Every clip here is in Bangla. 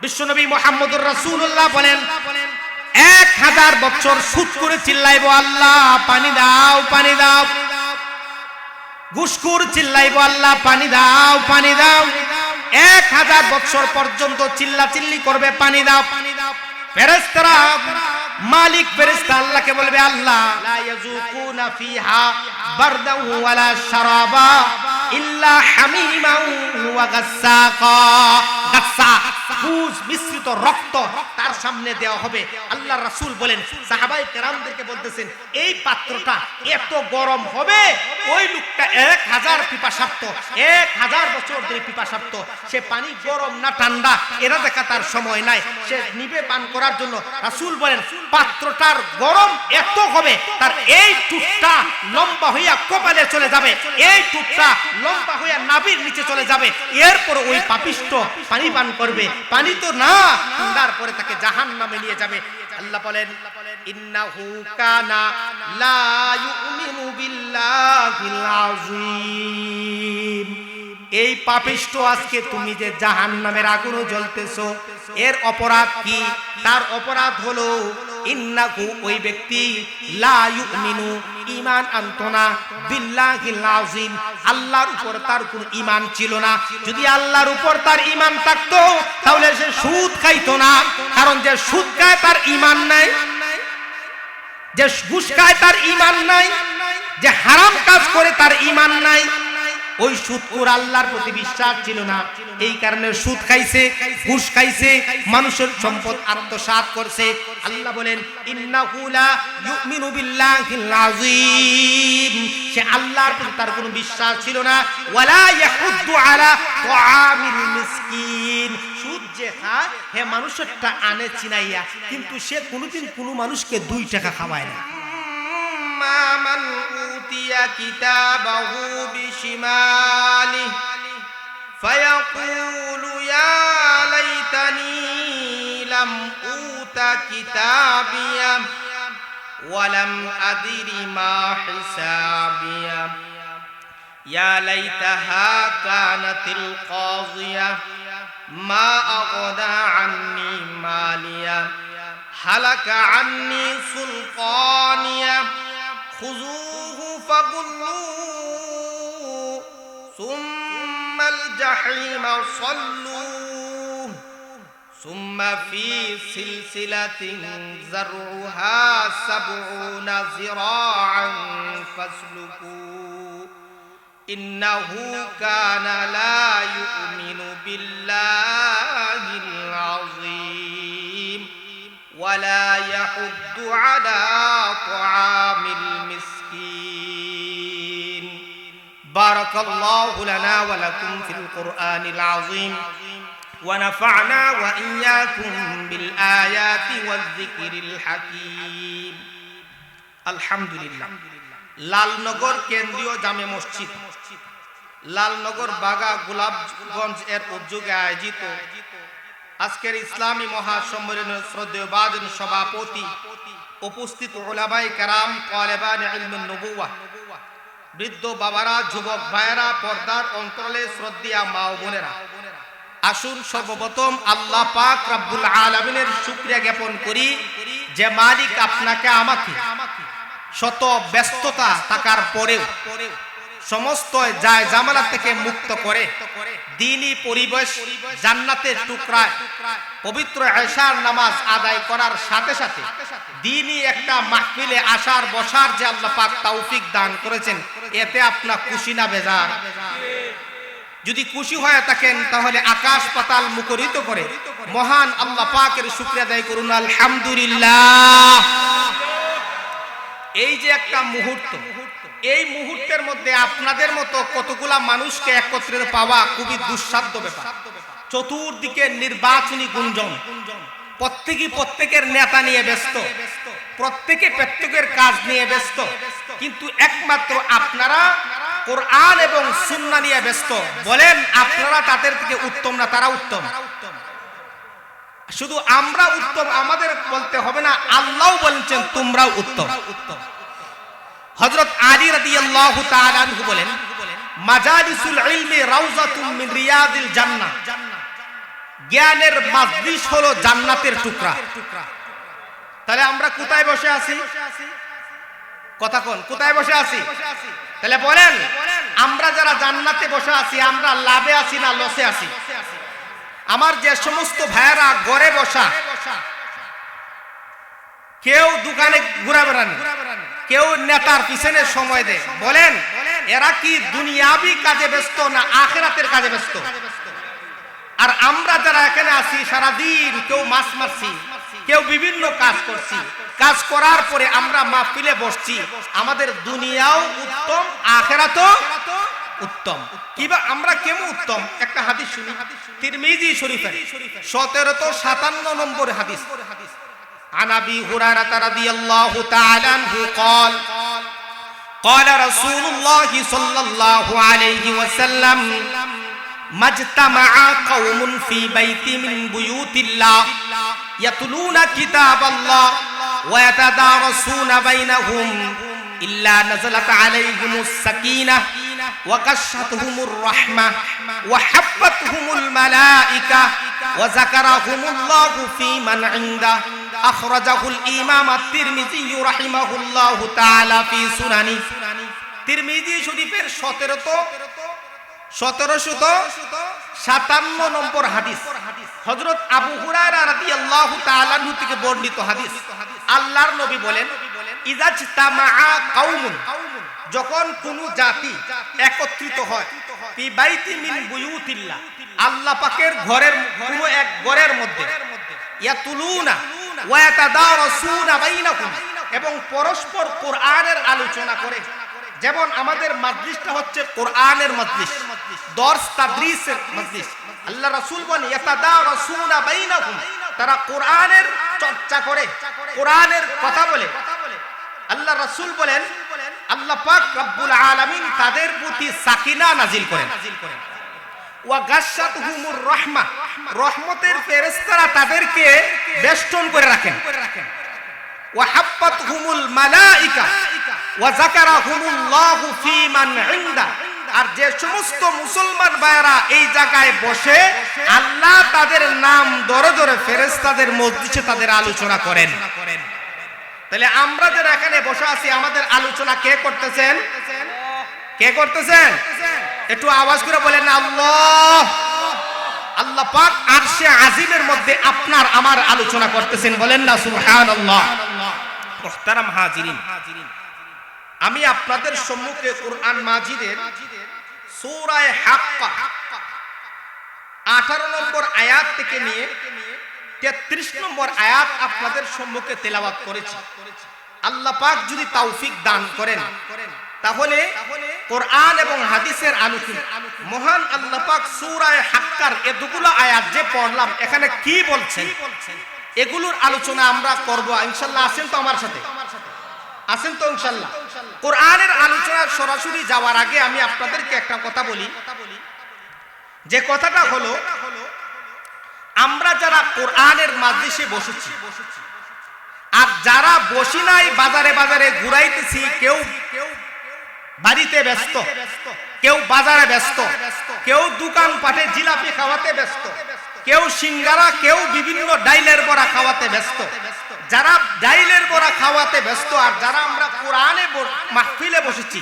বিশ্বনবী মুহাম্মদুর রাসূলুল্লাহ বলেন 1000 বছর সুদ করে চিল্লাইবো আল্লাহ পানি দাও পানি দাও, ঘুষখোর চিল্লাইবো আল্লাহ পানি দাও পানি দাও, 1000 বছর পর্যন্ত চিল্লাচিল্লি করবে পানি দাও। ফেরেশতারা মালিক ফেরেশতা আল্লাহকে বলবে আল্লাহ লা ইয়াযুকুনা ফিহা বারদান ওয়ালা শারাবা ইল্লা হামিমান ওয়া গাসসাকা। গাসসাক পুজ মিশ্রিত রক্ত তার সামনে দেওয়া হবে। আল্লাহর রাসূল বলেন সাহাবায়ে কেরামদেরকে বলতেছেন এই পাত্রটা এত গরম হবে ওই লোকটা 1000 পিপাসার্ত 1000 বছর ধরে পিপাসার্ত, সে পানি গরম না ঠান্ডা এরা দেখা তার সময় নাই, সে নিবে পান করার জন্য। রাসূল বলেন পাত্রটার গরম এত হবে তার এই টুকটা লম্বা হইয়া কপালে চলে যাবে, এই টুকটা লম্বা হইয়া নাভির নিচে চলে যাবে, এরপর ওই পাপিষ্ট পানি পান করবে, পানি তো না ঠান্ডার পরে তাকে জাহান্নামে নিয়ে যাবে। আল্লাহ বলেন ইন্নাহু কানা লা ইউমিনু বিল্লাহিল আযীম। এই পাপিষ্ট আজকে তুমি যে জাহান্নামের আগুনে জ্বলতেছো এর অপরাধ কি? তার অপরাধ হলো ইন্নাহু ওই ব্যক্তি লা ইউমিনু ঈমান আনতো না বিল্লাহিল আযীম আল্লাহর উপর তার কোনো ঈমান ছিল না। যদি আল্লাহর উপর তার ঈমান থাকতো তাহলে সে সুদ খাইতো না, কারণ যে সুদ খায় তার ঈমান নাই, যে ঘুষ খায় তার ঈমান নাই, যে হারাম কাজ করে তার ঈমান নাই। ওই সুদখোর আল্লাহর প্রতি বিশ্বাস ছিল না, এই কারণে সুদ খাইছে ঘুষ খাইছে মানুষের সম্পদ আত্মসাৎ করছে। আল্লাহ বলেন ইন্নাহু লা ইউমিনু বিল্লাহিল আযীম, সে আল্লাহর প্রতি তার কোনো বিশ্বাস ছিল না। ওয়ালা ইয়াহুদ্দু আলা তাআমিল মিসকিন, সুদ যে খায় হে মানুষেরটা আনে চিনাইয়া, কিন্তু সে কোনোদিন কোনো মানুষকে 2 টাকা খাওয়ায় না। من أوتي كتابه بشماله فيقول يا ليتني لم أوت كتابيه ولم أدر ما حسابيه يا ليتها كانت القاضية ما أغنى عني ماليه هلك عني سلطانيه خذوه فغلوه ثم الجحيم صلوه ثم في سلسلة ذرعها 70 ذراعا فاسلكوه إنه كان لا يؤمن بالله العظيم ولا يحض على طعام المسكين. بارك الله لنا ولكم في القرآن العظيم ونفعنا وإياكم بالآيات والذكر الحكيم. الحمد لله. লালনগর কেন্দ্রীয় জামে মসজিদ, লালনগর বাগা গোলাপগঞ্জ এর উদ্যোগে আয়োজিত আজকের ইসলামী মহাসম্মেলনের শ্রদ্ধেয় বাজন সভাপতি, উপস্থিত উলামায়ে কেরাম, তালেবানে ইলমুন নবুওয়াহ, বৃদ্ধ বাবারা, যুবক ভাইয়েরা, পর্দার অন্তরালে শ্রদ্ধেয়া মা ও বোনেরা, আসুন সর্বপ্রথম আল্লাহ পাক রব্বুল আলামিনের শুকরিয়া জ্ঞাপন করি যে মালিক আপনাকে আমাকে শত ব্যস্ততা থাকার পরেও সমস্ত যায় জামালা থেকে মুক্ত করে দ্বীনি পরিবেশ জান্নাতের টুকরায় পবিত্র এশার নামাজ আদায় করার সাথে সাথে দ্বীনি একটা মাহফিলে আসার বসার যে আল্লাহ পাক তৌফিক দান করেছেন, এতে আপনার খুশি না বেজার? যদি খুশি হয়ে থাকেন তাহলে আকাশ পাতাল মুখরিত করে মহান আল্লাহ পাকের শুকরিয়া আদায় করুন আলহামদুলিল্লাহ। এই যে একটা মুহূর্ত, এই মুহূর্তের মধ্যে আপনাদের মতো কতগুলা মানুষকে একত্রিত পাওয়া খুবই দুঃসাধ্য ব্যাপার। চতুর্দিকে নির্বাচনী গুঞ্জন, প্রত্যেকের নেতা নিয়ে ব্যস্ত, প্রত্যেকে প্রত্যেকের কাজ নিয়ে ব্যস্ত, কিন্তু একমাত্র আপনারা কোরআন এবং সুন্নাহ নিয়ে ব্যস্ত। বলেন আপনারা তাদের থেকে উত্তম না তারা উত্তম? শুধু আমরা উত্তম আমাদের বলতে হবে না, আল্লাহ বলেছেন তোমরাও উত্তম। হযরত আলী রাদিয়াল্লাহু তাআলা আনহু বলেন মাজালিসুল ইলমি রাউযাতুম মিন রিয়াদিল জান্নাহ, জ্ঞানের মাজলিস হলো জান্নাতের টুকরা। তাহলে আমরা কোথায় বসে আছি? কথা কোন, কোথায় বসে আছি? তাহলে বলেন, আমরা যারা জান্নাতে বসে আছি, আমরা লাভে আছি না লসে আছি? আমার যে সমস্ত ভাইয়েরা ঘরে বসা, কেউ দোকানে ঘুরা বেড়ানি, কেউ নেতার পিছনে সময় দেয়, বলেন এরা কি দুনিয়াবি কাজে ব্যস্ত না আখিরাতের কাজে ব্যস্ত? আর আমরা যারা এখানে আছি সারাদিন, কেউ মাছ মারছি, কেউ বিভিন্ন কাজ করছি, কাজ করার পরে আমরা মাহফিলে বসছি, আমাদের দুনিয়াও উত্তম আখিরাতও উত্তম। কিবা আমরা কেমন উত্তম? একটা হাদিস শুনি, তিরমিজি শরীফের 1757 নম্বর হাদিস। عن أبي هريرة رضي الله تعالى عنه قال قال رسول الله صلى الله عليه وسلم ما اجتمع قوم في بيت من بيوت الله يتلون كتاب الله ويتدارسون بينهم إلا نزلت عليهم السكينة وغشتهم الرحمة وحفتهم الملائكة وذكرهم الله في من عنده أخرجه الإمام الترمذي رحمه الله تعالى في سننه। তিরমিজি শরীফের 1757 নম্বর হাদিস, হযরত আবু হুরায়রা রাদিয়াল্লাহু তাআলা আনহু থেকে বর্ণিত হাদিস। আল্লাহর নবী বলেন, ইজাজতামাআ কওমুন, যখন কোন জাতি একত্রিত হয়, ফি বাইতি মিন বুয়ুতিল্লাহ, আল্লাহ পাকের ঘরের কোন এক ঘরের মধ্যে, ইয়াতুলুনা ওয়া ইয়াতাদারাসুনা বাইনাহুম, এবং পরস্পর কোরআনের আলোচনা করে। যেমন আমাদের মাজলিসটা হচ্ছে কোরআনের মাজলিস, দর্স তাদরিসের মাজলিস। আল্লাহ রাসূল বলেন ইয়াতাদারাসুনা বাইনাহুম, তারা কোরআনের চর্চা করে, কোরআনের কথা বলে। আল্লাহ রাসূল বলেন আল্লাহ পাক রব্বুল আলামিন তাদের প্রতি সাকিনা নাজিল করেন। ওয়া গাশাতহুমুর রাহমা, রহমতের ফেরেশতারা তাদেরকে বেষ্টন করে রাখেন। ওয়া হাফাতহুমুল মালাইকা ওয়া যাকারাহুমুল্লাহু ফী মান ইনদা, আর যে সমস্ত মুসলমান ভাইরা এই জায়গায় বসে, আল্লাহ তাদের নাম ধরে ধরে ফেরেশতাদের মজলিসে তাদের আলোচনা করেন। তাহলে আমরা যারা এখানে বসে আছি, আমাদের আলোচনা কে করতেছেন? কে করতেছেন? একটু আওয়াজ করে বলেন আল্লাহ। আল্লাহ পাক আরশে আজিমের মধ্যে আপনার আমার আলোচনা করতেছেন, বলেন না সুবহানাল্লাহ। মুহতারাম হাজিরিন, আমি আপনাদের সম্মুখে কুরআন মাজিদের সূরা হাক্কা 18 নম্বর আয়াত থেকে নিয়ে 33 নম্বর আয়াত আপনাদের সম্মুখে তেলাওয়াত করেছি। আল্লাহ পাক যদি তৌফিক দান করেন, তাহলে কোরআন এবং হাদিসের আলোচনা, মহান আল্লাহ পাক সূরা হাক্কার এতগুলো আয়াত যে পড়লাম, এখানে কি বলছেন, এগুলোর আলোচনা আমরা করব ইনশাআল্লাহ। আছেন তো আমার সাথে? আছেন তো ইনশাআল্লাহ? কোরআনের আলোচনা সরাসরি যাওয়ার আগে আমি আপনাদেরকে একটা কথা বলি, যে কথাটা হলো, আমরা যারা কোরআনের মাজলিসে বসেছি আর যারা বসি নাই, বাজারে বাজারে ঘুরাইতেছি, কেউ বাড়িতে ব্যস্ত, কেউ বাজারে ব্যস্ত, কেউ দোকান পাটে জিলাপি খাওয়াতে ব্যস্ত, কেউ সিঙ্গারা, কেউ বিভিন্ন ডাইলের বড়া খাওয়াতে ব্যস্ত। যারা ডাইলের বড়া খাওয়াতে ব্যস্ত আর যারা আমরা কোরআনে মাহফিলে বসেছি,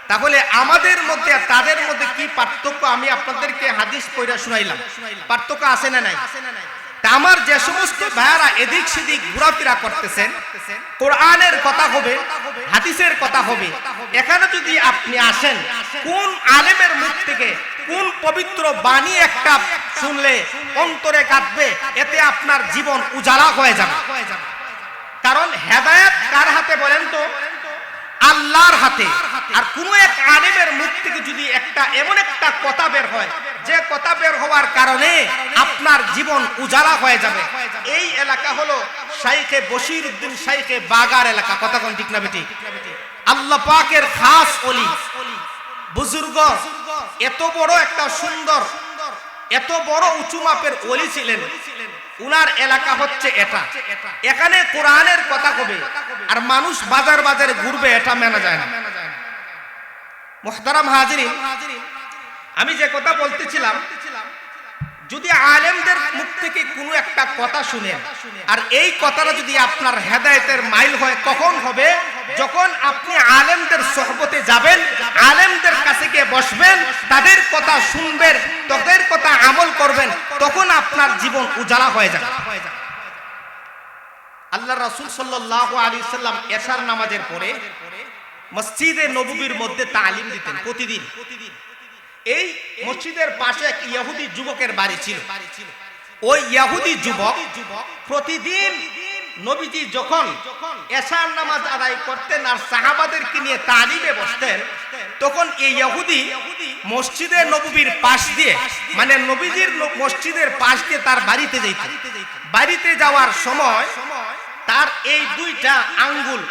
তাহলে আমাদের মধ্যে তাদের মধ্যে কি পার্থক্য আমি আপনাদেরকে হাদিস পড়ে শুনাইলাম। পার্থক্য আছে না নাই? তা আমার যে সমস্ত ভাইয়ারা এদিক সেদিক ঘোরাফেরা করতেছেন, কোরআনের কথা হবে, হাদিসের কথা হবে, এখানে যদি আপনি আসেন, কোন আলেমের মুখ থেকে কোন পবিত্র বাণী একটা শুনলে অন্তরে কাঁদবে, এতে আপনার জীবন উজালা হয়ে যাবে। কারণ হেদায়েত কার হাতে বলেন তো? আল্লাহর হাতে। আর কোন এক আলেমের মুখ থেকে যদি একটা এমন একটা কথা বের হয়, যে কথা বের হওয়ার কারণে আপনার জীবন উজালা হয়ে যাবে, এই এলাকা হলো শাইখে বশিরউদ্দিন শাইখে বাগার এলাকা। কথা কোন ঠিক না বেটি? আল্লাহ পাকের খাস ওলি বুজুর্গ, এত বড় একটা সুন্দর, এত বড় উঁচু মাপের ওলি ছিলেন। উনার এলাকা হচ্ছে এটা। এখানে কোরআনের কথা হবে আর মানুষ বাজার বাজারে ঘুরবে, এটা মানা যায় না। মুহতারাম হাজিরিন, আমি যে কথা বলতেছিলাম যদি আলেমদের মুখ থেকে কোনো একটা কথা শুনেন আর এই কথাটা যদি আপনার হেদায়েতের মাইল হয়, কখন হবে? যখন আপনি আলেমদের সোহবতে যাবেন, আলেমদের কাছে গিয়ে বসবেন, তাদের কথা শুনবেন, তাদের কথা আমল করবেন, তখন আপনার জীবন উজালা হয়ে যাবে। আল্লাহ রাসূল সাল্লাল্লাহু আলাইহি সাল্লাম এশার নামাজের পরে মসজিদে নববীর মধ্যে তালিম দিতেন প্রতিদিন। এই মসজিদের পাশে এক ইহুদি যুবকের বাড়ি ছিল। ওই ইহুদি যুবক প্রতিদিন নবীজি যখন এশার নামাজ আদায় করতেন আর সাহাবাদেরকে নিয়ে তালিমে বসতেন, তখন এই ইহুদি মসজিদে নববীর পাশ দিয়ে, মানে নবীজির মসজিদের পাশ দিয়ে তার বাড়িতে যেত। বাড়িতে যাওয়ার সময় তার এই দুইটা আঙ্গুল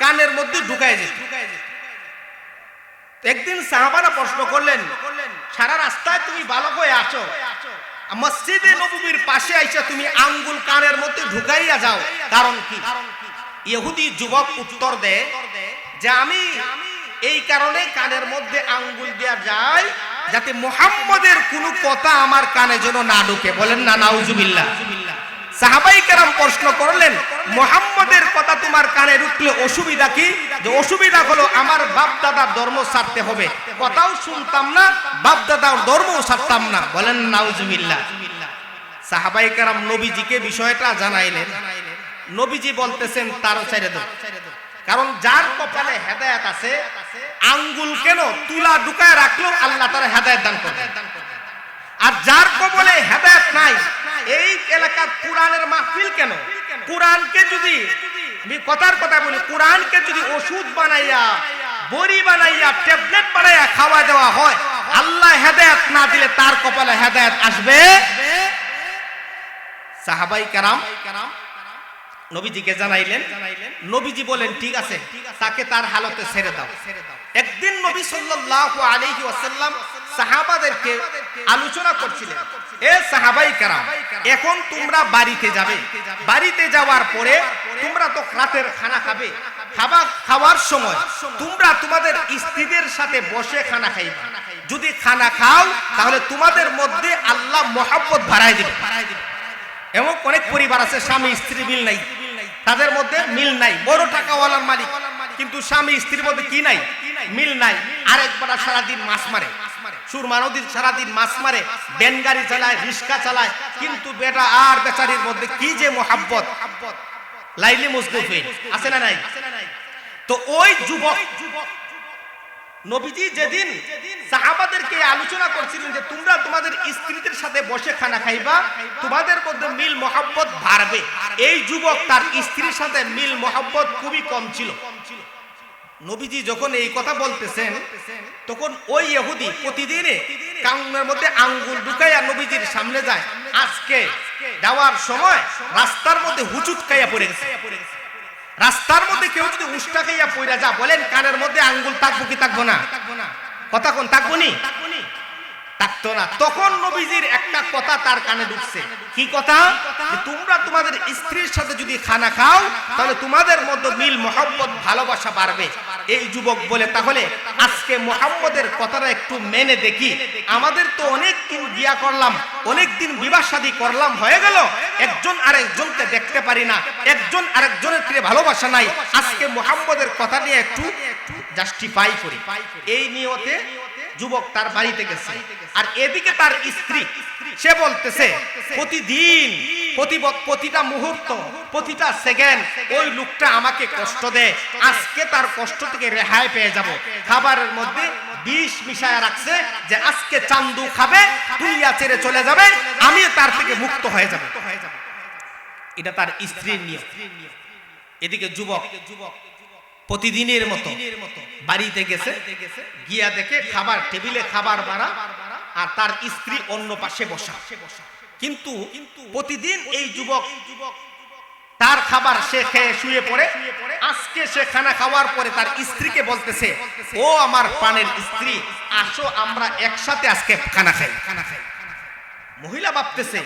কানের মধ্যে ঢুকায় যেত। একদিন সাহাবারা প্রশ্ন করলেন, সারা রাস্তায় তুমি ভালো হয়ে আসো, মসজিদে নববীর পাশে আইসা তুমি আঙ্গুল কানের মধ্যে ঢুকাইয়া যাও, কারণ কি? ইহুদি যুবক উত্তর দেয় যে আমি এই কারণে কানের মধ্যে আঙ্গুল দেয়া যায় যাতে মুহাম্মদের কোনো কথা আমার কানে যেন না ঢুকে। বলেন না নাউজুবিল্লাহ। সাহাবাই কেরাম প্রশ্ন করলেন, মুহাম্মদের কথা তোমার কানে ঢুকলে অসুবিধা কি? যে অসুবিধা হলো আমার বাপ দাদার ধর্ম ছাড়তে হবে, কথাও শুনতাম না, বাপ দাদার ধর্মও ছাড়তাম না। বলেন নাউজুবিল্লাহ। সাহাবাই কেরাম নবীজিকে বিষয়টা জানাইলেন। নবীজি বলতেছেন তারও ছেড়ে দাও, কারণ যার কপালে হেদায়েত আছে আঙ্গুল কেন তুলা ঢুকায় রাখলেও আল্লাহ তার হেদায়েত দান করবে। আর যার কপালে হেদায়েত নাই, এই এলাকার কোরআনের মাহফিল কেন? কোরআনকে যদি আমি কথার কথা বলি, কোরআনকে যদি ওষুধ বানাইয়া, বড়ি বানাইয়া, ট্যাবলেট বানাইয়া খাওয়া দেওয়া হয়, আল্লাহ হেদায়েত না দিলে তার কপালে হেদায়েত আসবে? সাহাবাই কেরাম নবীজিকে জানাইলেন। নবীজি বলেন ঠিক আছে, তাকে তার হালতে ছেড়ে দাও। একদিন নবী সাল্লাল্লাহু আলাইহি ওয়াসাল্লাম সাহাবাদেরকে আলোচনা করছিলেন, এ সাহাবাই কেরাম, এখন তোমরা বাড়িতে যাবে, বাড়িতে যাওয়ার পরে তোমরা তো রাতের খানা খাবে, খাওয়ার সময় তোমরা তোমাদের স্ত্রীদের সাথে বসে খানা খাইবা। যদি খানা খাও তাহলে তোমাদের মধ্যে আল্লাহ মহব্বত বাড়ায় দিবে। এমন অনেক পরিবার আছে স্বামী স্ত্রী মিল নাই, তাদের মধ্যে মিল নাই, বড় টাকাওয়ালার মালিক, কিন্তু স্বামী স্ত্রীর মধ্যে কি নাই? মিল নাই। আরেকবার সারাদিন মাছ মারে, সুরমা নদীর সারাদিন মাছ মারে, ভ্যান গাড়ি চালায়, রিক্সা চালায়, কিন্তু বেটা আর বেচারির মধ্যে কি যে মোহাব্বত, লাইলি মুজলিফিন আছে না নাই? তো ওই যুবক নবীজি যেদিন সাহাবাদেরকে আলোচনা করছিলেন যে তোমরা তোমাদের স্ত্রীদের সাথে বসে খানা খাইবা, তোমাদের মধ্যে মিল মোহাব্বত বাড়বে, এই যুবক তার স্ত্রীর সাথে মিল মোহাব্বত খুবই কম ছিল। নবীজি যখন এই কথা বলতেছেন, তখন ওই ইহুদি প্রতিদিনে কানের মধ্যে আঙ্গুল ঢুকাইয়া নবীজির সামনে যায়। আজকে যাওয়ার সময় রাস্তার মধ্যে হুচুট খাইয়া পড়ে গেছে। রাস্তার মধ্যে কেউ যদি উষ্টা খাইয়া পড়া যা, বলেন কানের মধ্যে আঙ্গুল থাকবো কি থাকবো না? কথা কোন থাকবো নি? থাকতো না। তখন নবীজির একটা কথা তার কানে ঢুকছে। কি কথা? তোমরা তোমাদের স্ত্রীর সাথে যদি খানা খাও তাহলে তোমাদের মধ্যে মিল মোহাব্বত ভালোবাসা বাড়বে। এই যুবক বলে, তাহলে আজকে মুহাম্মদের কথাটা একটু মেনে দেখি। আমাদের তো অনেক দিন বিয়া করলাম, অনেক দিন বিবাহ শাদী করলাম, হয়ে গেল, একজন আরেকজনকে দেখতে পারি না, একজন আরেকজনের থেকে ভালোবাসা নাই। আজকে মুহাম্মদের কথা নিয়ে একটু জাস্টিফাই করি। এই নিয়তে যুবক তার বাড়িতে গেছে। আর এদিকে তার স্ত্রী, সে বলতেছে প্রতিদিন, প্রতিটা মুহূর্ত, প্রতিটা সেকেন্ড ওই লোকটা আমাকে কষ্ট দেয়, আজকে তার কষ্ট থেকে রেহাই পেয়ে যাব। খাবারের মধ্যে বিষ মিশায়া রাখছে যে আজকে চান্দু খাবে, দুনিয়া ছেড়ে চলে যাবে, আমি তার থেকে মুক্ত হয়ে যাব। এটা তার স্ত্রীর নিয়ম। এদিকে যুবক প্রতিদিনের মতো বাড়িতে গেছে, গিয়া দেখে খাবার টেবিলে খাবার বাড়া আর তার স্ত্রী অন্য পাশে বসা। কিন্তু প্রতিদিন এই যুবক তার খাবার সে খেয়ে শুয়ে পড়ে। আজকে সে খানা খাওয়ার পরে তার স্ত্রীকে বলতেছে, ও আমার প্রাণের স্ত্রী, আসো আমরা একসাথে আজকে খানা খাই। মহিলা ভাবতেছে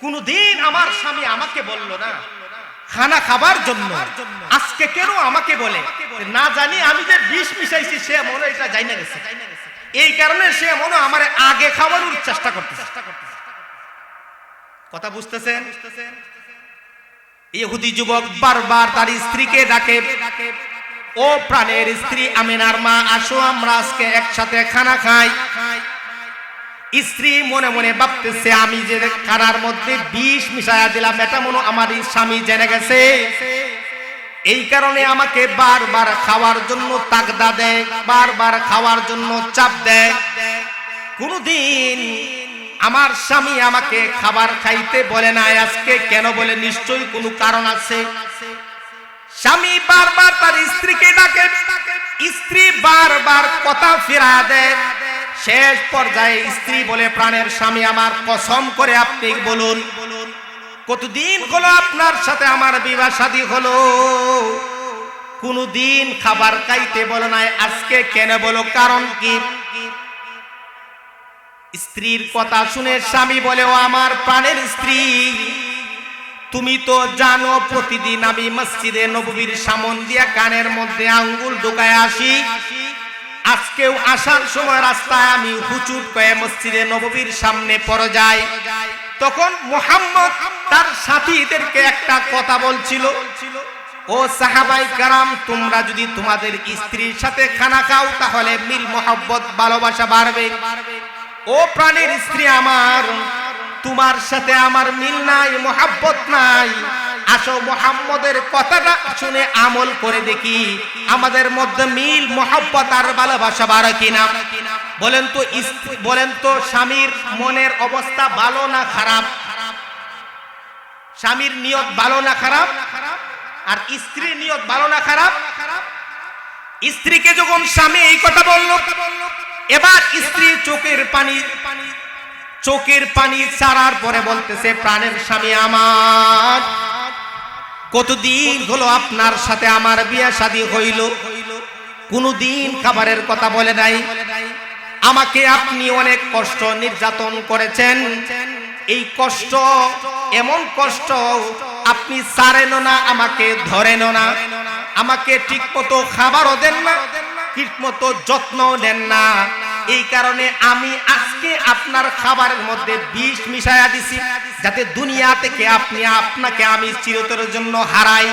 কোনদিন আমার স্বামী আমাকে বলল না খানা খাবার জন্য, আজকে কেন আমাকে বলে? না জানি আমি যে বিষ মিশাইছি সে মনে এটা জানা গেছে, এই কারণে সে মনে আমার আগে খাওয়ানোর চেষ্টা করতেছে। কথা বুঝতেছেন? ইহুদি যুবক বারবার তার স্ত্রীকে ডাকে, ও প্রাণের স্ত্রী আমিনার মা, আসো আমরা আজকে একসাথে খানা খাই। স্ত্রী মনে মনে ভাবতেছে, আমি যে খানার মধ্যে বিষ মিশায়া দিলাম এটা মনে আমার স্বামী জেনে গেছে, এই কারণে আমাকে বারবার খাওয়ার জন্য তাগদা দেয়, বারবার খাওয়ার জন্য চাপ দেয়। কোনদিন আমার স্বামী আমাকে খাবার খাইতে বলে না, আজকে কেন বলে? নিশ্চয়ই কোনো কারণ আছে। স্বামী বারবার তার স্ত্রীকে ডাকে, স্ত্রী বারবার কথা ফিরা দেয়। শেষ পর্যায়ে স্ত্রী বলে, প্রাণের স্বামী আমার, কসম করে আপনি বলুন, কতদিন হলো আপনার সাথে আমার বিবাহ শাদী হলো, কোনদিন খাবার খাইতে বলে নাই, আজকে কেন বলো, কারণ কি? স্ত্রীর কথা শুনে স্বামী বলে, ও আমার প্রাণের স্ত্রী, তুমি তো জানো প্রতিদিন আমি মসজিদে নববীর সামন দিয়া কানের মধ্যে আঙ্গুল ঢুকায় আসি। আজকেও আসার সময় রাস্তায় আমি হুচুট করে মসজিদে নববীর সামনে পড়ে যাই। তখন মুহাম্মদ তার সাথীদেরকে একটা কথা বলছিল, ও সাহাবাই কারাম, তোমরা যদি তোমাদের স্ত্রীর সাথে খানা খাও তাহলে মিল মোহাব্বত ভালোবাসা বাড়বে। ও প্রাণের স্ত্রী আমার, তোমার সাথে আমার মিল নাই, মোহাব্বত নাই, আসো মুহাম্মদের কথাটা শুনে আমল করে দেখি আমাদের মধ্যে মিল মোহাব্বত আর ভালোবাসা বাড়ে কিনা। বলেন তো স্বামীর মনের অবস্থা ভালো না খারাপ? স্বামীর নিয়ত ভালো না খারাপ? আর স্ত্রীর নিয়ত ভালো না খারাপ? স্ত্রীকে যখন স্বামী এই কথা বলল, এবার স্ত্রী চোখের পানি ছাড়ার পরে বলতেছে, প্রাণের স্বামী আমার, কতদিন হলো আপনার সাথে আমার বিয়ে শাদী হইল, কোনদিন খাবারের কথা বলে নাই, আমাকে আপনি অনেক কষ্ট নির্যাতন করেছেন, এই কষ্ট এমন কষ্ট আপনি ছাড়েন না, আমাকে ধরেন না, আমাকে ঠিক মতো খাবারও দেন না, ঠিক মতো যত্ন নেন না, এই কারণে আমি আজকে আপনার খাবারের মধ্যে বিষ মিশায়া দিছি, যাতে দুনিয়া থেকে আপনাকে আমি চিরতরের জন্য হারাই।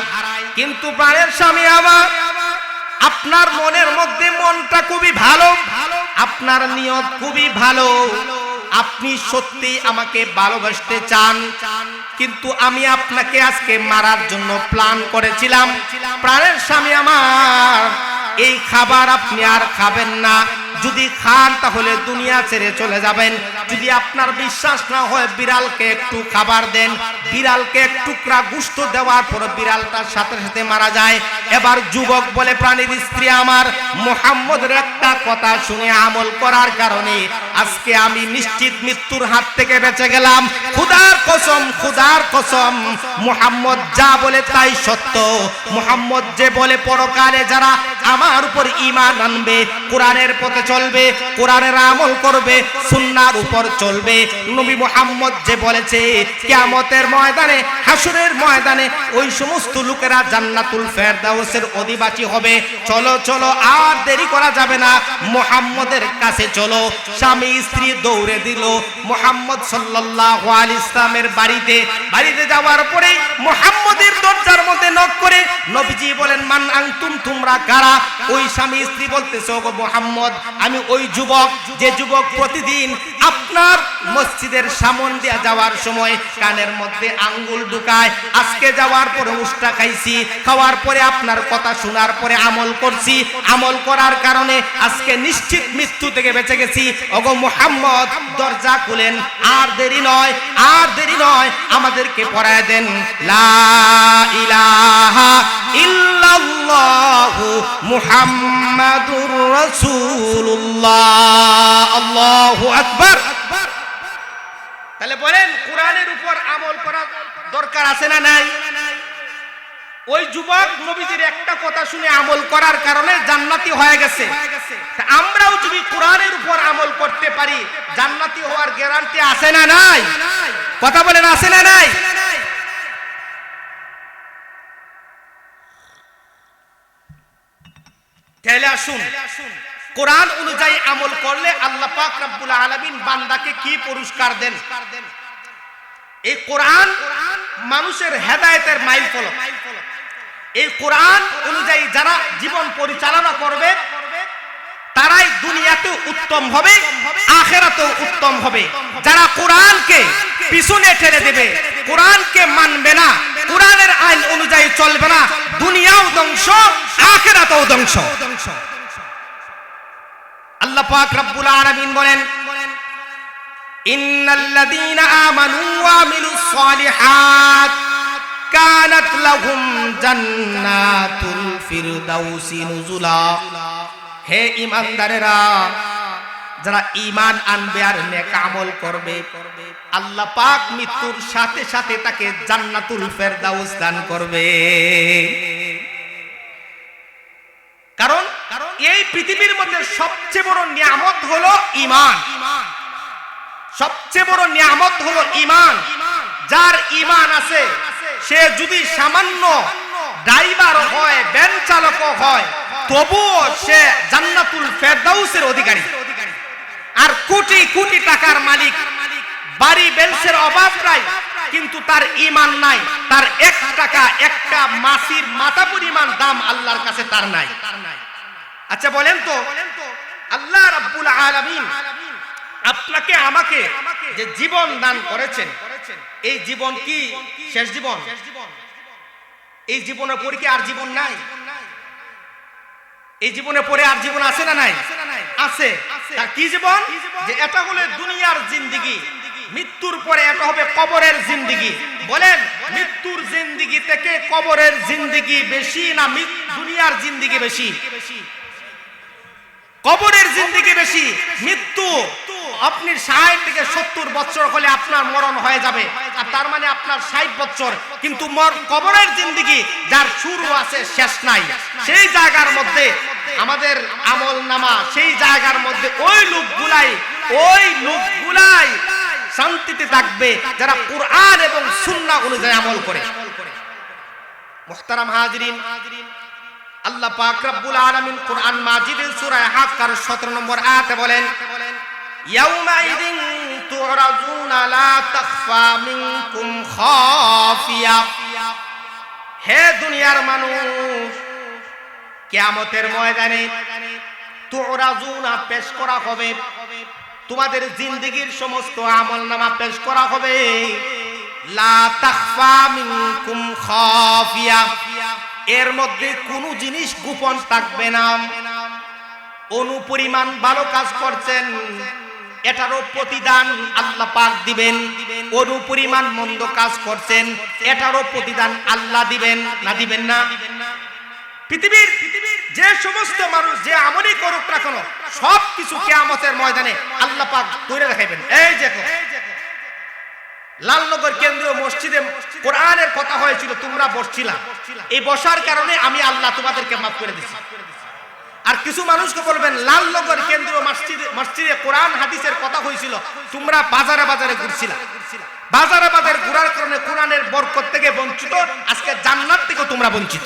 কিন্তু প্রাণের স্বামী আমার, আপনার মনের মধ্যে মনটা খুবই ভালো, আপনার নিয়ত খুবই ভালো, আপনি সত্যি আমাকে ভালোবাসতে চান, কিন্তু আমি আপনাকে আজকে মারার জন্য প্ল্যান করেছিলাম। প্রাণের স্বামী আমার, এই খাবার আপনি আর খাবেন না, যদি খান তাহলে দুনিয়া ছেড়ে চলে যাবেন। যদি আপনার বিশ্বাস না হয় বিড়ালকে একটু খাবার দেন, বিড়ালকে এক টুকরা গোশত দেওয়ার পর বিড়ালটার সাথে সাথে মারা যায়। এবার যুবক বলে, প্রাণীর স্ত্রী আমার, মুহাম্মদের একটা কথা শুনে আমল করার কারণে আজকে আমি নিশ্চিত মৃত্যুর হাত থেকে বেঁচে গেলাম। খোদার কসম, মুহাম্মদ যা বলে তাই সত্য। মুহাম্মদ যে বলে পরকালে যারা আমার উপর ঈমান আনবে, কোরআনের পথে চলবে, কোরআনের আমল করবে, সুন্নাহর উপর চলবে, নবী মুহাম্মদ যে বলেছে কিয়ামতের ময়দানে, হাসরের ময়দানে ওই সমস্ত লোকেরা জান্নাতুল ফেরদাউসের অধিবাসী হবে। চলো চলো, আর দেরি করা যাবে না, মুহাম্মদের কাছে চলো। স্বামী স্ত্রী দৌড়ে দিল মুহাম্মদ সাল্লাল্লাহু আলাইহি ইসলামের বাড়িতে যাওয়ার পরে মুহাম্মদের দরজার মধ্যে নক করে নবীজি বলেন, মান আনতুম, তোমরা কারা? ওই স্বামী স্ত্রী বলতেছে, ওগো মুহাম্মদ, আমি ওই যুবক, যে যুবক প্রতিদিন আপনার মসজিদের সামন দিয়ে যাওয়ার সময় কানের মধ্যে আঙ্গুল ঢুকায়, আজকে যাওয়ার পরে উষ্টা খাইছি, খাওয়ার পরে আপনার কথা শোনার পরে আমল করছি, আমল করার কারণে আজকে নিশ্চিত মৃত্যু থেকে বেঁচে গেছি। ওগো মুহাম্মদ, দরজা খুলেন, আর দেরি নয়, আমাদেরকে পড়ায় দেন লা ইলাহা ইল্লাল্লাহু মুহাম্মাদুর রাসূলুল্লাহ, আল্লাহু আকবার। তাহলে বলেন, কোরআনের উপর আমল করা দরকার আছে না নাই? ওই যুবক নবীজির একটা কথা শুনে আমল করার কারণে জান্নাতি হয়ে গেছে। আমরাও যদি কোরআনের উপর আমল করতে পারি, জান্নাতি হওয়ার গ্যারান্টি আছে না নাই? কথা বলেন, আছে না নাই? তাহলে আসুন, কোরআন অনুযায়ী আমল করলে আল্লাহ পাক রব্বুল আলামিন বান্দাকে কি পুরস্কার দেন? এই কোরআন মানুষের হেদায়েতের মাইল ফলক। এই কোরআন অনুযায়ী যারা জীবন পরিচালনা করবে তারাই দুনিয়াতে উত্তম হবে, আখিরাতেও উত্তম হবে। যারা কোরআনকে পিছনে ঠেলে দেবে, কোরআনকে মানবে না, কোরআনের আইন অনুযায়ী চলবে না, দুনিয়াও ধ্বংস, আখিরাতেও ধ্বংস। আল্লাহ পাক রব্বুল আলামিন বলেন, ইন্নাল্লাযীনা আমানু ওয়া আমিলুস সালিহাত কানাত লাহুম জান্নাতুল ফিরদাউসি নুজুলা। হে ঈমানদারেরা, যারা ঈমান আনবে আর নেক আমল করবে, আল্লাহ পাক মৃত্যুর সাথে সাথে তাকে জান্নাতুল ফেরদাউস দান করবে। কারণ এই পৃথিবীর মধ্যে সবচেয়ে বড় নিয়ামত হলো ঈমান। সবচেয়ে বড় নিয়ামত হলো ঈমান। যার ঈমান আছে সে যদি সামান্য ড্রাইভার হয়, ভ্যান চালক হয়, তবুও সে জান্নাতুল ফেরদাউসের অধিকারী। আর কোটি কোটি টাকার মালিক, বাড়ি বেলসের অভাব নাই, কিন্তু তার ঈমান নাই, তার 1 টাকা একটা মাছির মাথা পরিমাণ দাম আল্লাহর কাছে তার নাই। আচ্ছা বলেন তো, আল্লাহ রাব্বুল আলামিন আপনাকে আমাকে যে জীবন দান করেছেন, এই জীবন কি শেষ জীবন? এই জীবনের পরে কি আর জীবন নাই? এই জীবনে পরে আর জীবন আছে না নাই? আছে। তা কি জীবন? যে এটা হলো দুনিয়ার জিন্দেগি, মৃত্যুর পরে এটা হবে কবরের জিন্দেগি। বলেন, মৃত্যুর জিন্দেগি থেকে কবরের জিন্দেগি বেশি না দুনিয়ার জিন্দেগি বেশি? কবরের জিন্দেগি বেশি। মৃত্যু আপনি 60 থেকে 70 বছর হলে আপনার মরণ হয়ে যাবে, আর তার মানে আপনার 60 বছর। কিন্তু কবরের জিন্দেগি যার শুরু আছে শেষ নাই, সেই জায়গার মধ্যে আমাদের আমল নামা, সেই জায়গার মধ্যে ওই লোকগুলাই শান্তিতে থাকবে যারা কুরআন এবং সুন্নাহ অনুযায়ী আমল করে। মুহতারাম হাজিরিন, আল্লাহ পাক রব্বুল আলামিন কুরআন মাজিদের সূরা হাক্কার 17 নম্বর আয়াতে বলেন, ইয়াউমাইদিন তুরাজুনা লা তাখফা মিনকুম খাফিয়া। হে দুনিয়ার মানুষ, কিয়ামতের ময়দানে তুরাজুনা পেশ করা হবে, তোমাদের জিন্দেগীর সমস্ত আমলনামা পেশ করা হবে। লা তাখফা মিনকুম খাফিয়া, এর মধ্যে কোনো জিনিস গোপন থাকবে না। অনুপরিমাণ ভালো কাজ করছেন, এটারও প্রতিদান আল্লাহ পাক দিবেন। অনুপরিমাণ মন্দ কাজ করছেন, এটারও প্রতিদান আল্লাহ দিবেন। না দিবেন না? পৃথিবীর যে সমস্ত মানুষ যে আমলই করুক না কেন, সব কিছু কিয়ামতের ময়দানে আল্লাহ পাক ধরে দেখাইবেন। এই দেখো, লালনগর কেন্দ্রীয় মসজিদে কোরআনের কথা হয়েছিল, তোমরা বসছিলা, এই বসার কারণে আমি আল্লাহ তোমাদেরকে মাফ করে দিচ্ছি। আর কিছু মানুষকে বলবেন, লালনগর কেন্দ্রীয় মসজিদে কোরআন হাদিসের কথা হয়েছিল, তোমরা বাজারে বাজারে ঘুরছিলা, বাজারে বাজারে ঘোরার কারণে কোরআনের বরকত থেকে বঞ্চিত, আজকে জান্নাত থেকে তোমরা বঞ্চিত।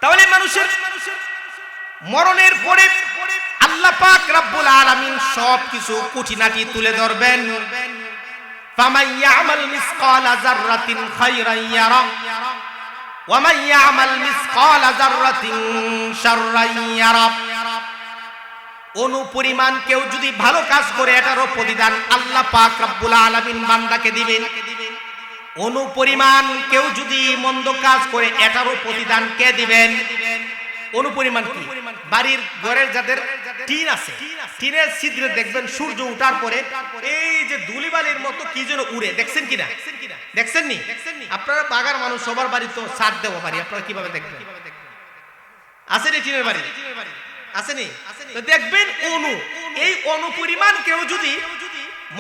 তাহলে মানুষের মরণের পরে আল্লাহ পাক রব্বুল আলামিন সব কিছু খুঁটিনাটি তুলে ধরবেন। ফামান ইয়ামাল মিসকালা যাররাতিন খায়রান ইয়ারা ওয়া মান ইয়ামাল মিসকালা যাররাতিন শাররান ইয়ারা। অনুপরিমাণ কেউ যদি ভালো কাজ করে, এটারও প্রতিদান আল্লাহ পাক রব্বুল আলামিন বান্দাকে দিবেন। অনুপরিমাণ কেউ যদি মন্দ কাজ করে, এটারও প্রতিদান কে দিবেন? অনুপরিমাণ কি? বাড়ির ঘরের যাদের টিন আছে, টিনের ছিদ্রে দেখবেন সূর্য উঠার পরে এই যে ধুলিবালির মতো কি যেন উড়ে, দেখছেন কিনা? দেখছেন নি? আপনারা বাগার মানুষ, সবার বাড়ি তো ছাদ দেওয়া বাড়ি, আপনারা কিভাবে দেখবেন? আসেনি টিনের বাড়ি? আসেনি? তো দেখবেন এই অনুপরিমাণ কেউ যদি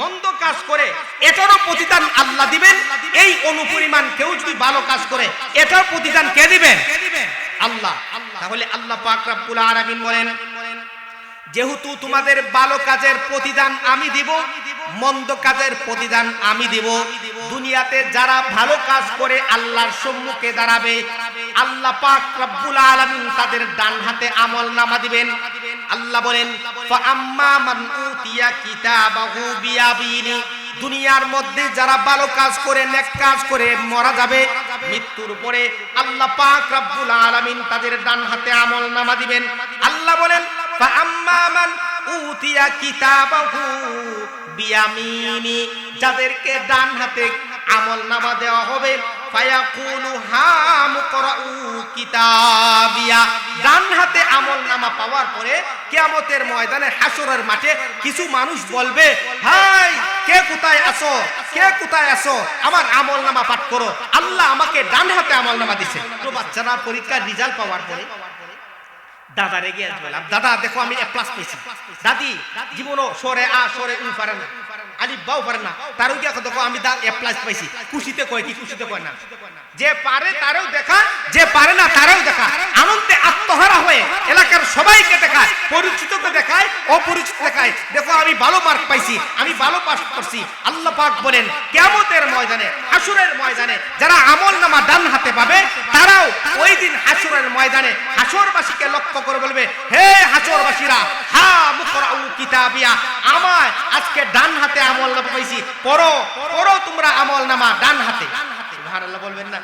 মন্দ কাজ করে, এটারও প্রতিদান আল্লাহ দিবেন। এই অনুপরিমাণ কেউ যদি ভালো কাজ করে, এটার প্রতিদান কে দিবেন? আল্লাহ। তাহলে আল্লাহ পাক রব্বুল আলামিন বলেন, যেহেতু তোমাদের ভালো কাজের প্রতিদান আমি দিব, মন্দ কাজের প্রতিদান আমি দিব। দুনিয়াতে যারা ভালো কাজ করে আল্লাহর সম্মুখে দাঁড়াবে, আল্লাহ পাক রব্বুল আলামিন তাদের ডান হাতে আমলনামা দিবেন। আল্লাহ বলেন, ফা আম্মা মান উতিয়া কিতাবাহু বিয়ামিনি, দুনিয়ার মধ্যে যারা ভালো কাজ করে নেক কাজ করে মারা যাবে, মৃত্যুর পরে আল্লাহ পাক রব্বুল আলামিন তাদের ডান হাতে আমলনামা দিবেন। আল্লাহ বলেন ফা আম্মা মান উতিয়া কিতাবাহু বিয়ামিনি, যাদেরকে ডান হাতে আমলনামা দেওয়া হবে, ফায়াকুলু হাম করাউ কিতাবিয়া, ডান হাতে আমলনামা পাওয়ার পরে কিয়ামতের ময়দানে হাসরের মাঠে কিছু মানুষ বলবে, হাই কে কোথায় আছো, কে কোথায় আছো, আমার আমলনামা পাঠ করো। আল্লাহ আমাকে ডান হাতে আমলনামা দিয়েছে। তো বাচ্চারা পরীক্ষার রেজাল্ট পাওয়ার পরে দাদা রেগে আসবে, দাদা দেখো আমি A+ পেয়েছি। দাদি জীবনও সরে আ সরে উ পারে না, আলিফ বাও পারে না, তারও কি দেখো আমি A+ পাইছি। খুশিতে কয় কি, খুশিতে কয় না। যে পারে তারও দেখা, যে পারে না তারও দেখা। আনন্দে আত্মহারা হয়ে এলাকার সবাইকে দেখায়, পরিচিতকে দেখায়, অপরিচিত দেখায়, দেখো আমি ভালো মার্ক পাইছি, আমি ভালো পাস করছি। আল্লাহ পাক বলেন কিয়ামতের ময়দানে, হাসরের ময়দানে যারা আমলনামা ডান হাতে পাবে, তারাও ওই দিন হাসরের ময়দানে হাসরবাসীকে লক্ষ্য করে বলবে, হে হাসরবাসীরা, হা মুকরাউ কিতাবিয়া, আমায় আজকে ডান হাতে আমলনামা পাইছি, পড়ো পড়ো তোমরা আমলনামা ডান হাতে। সুবহানাল্লাহ বলবেন না?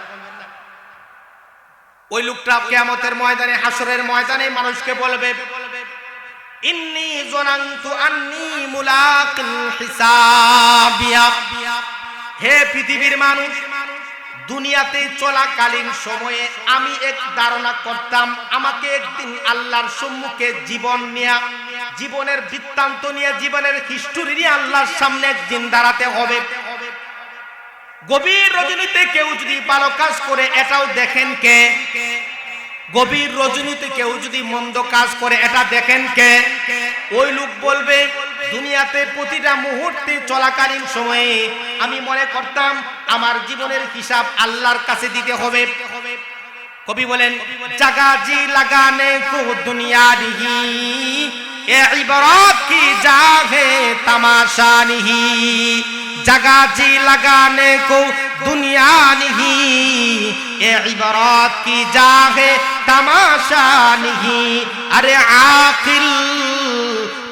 ওই লোকটা কিয়ামতের ময়দানে, হাসরের ময়দানে মানুষকে বলবে, ইন্নী যানানতু আন্নী মুলাকিন হিসাবিয়া, হে পৃথিবীর মানুষ, দুনিয়াতে চলাকালীন সময়ে আমি এক ধারণা করতাম আমাকে একদিন আল্লাহর সম্মুখে জীবনের বৃত্তান্ত নিয়ে, জীবনের হিস্টোরি নিয়ে আল্লাহর সামনে একদিন দাঁড়াতে হবে। গভীর রজনীতে কেউ যদি ভালো কাজ করে এটাও দেখেন কে? গভীর রজনীতে কেউ যদি মন্দ কাজ করে এটা দেখেন কে? ওই লোক বলবে, দুনিয়াতে প্রতিটা মুহূর্তে চলাকালীন সময়ে আমি মনে করতাম আমার জীবনের হিসাব আল্লাহর কাছে দিতে হবে। কবি বলেন, জাগা জি লাগানে কো দুনিয়া নিহি, এ ইবারত কি জাহে তামাশা নিহি, জাগা জি লাগানে কো দুনিয়া নিহি, এ ইবারত কি জাহে তামাশা নিহি, আরে আকিল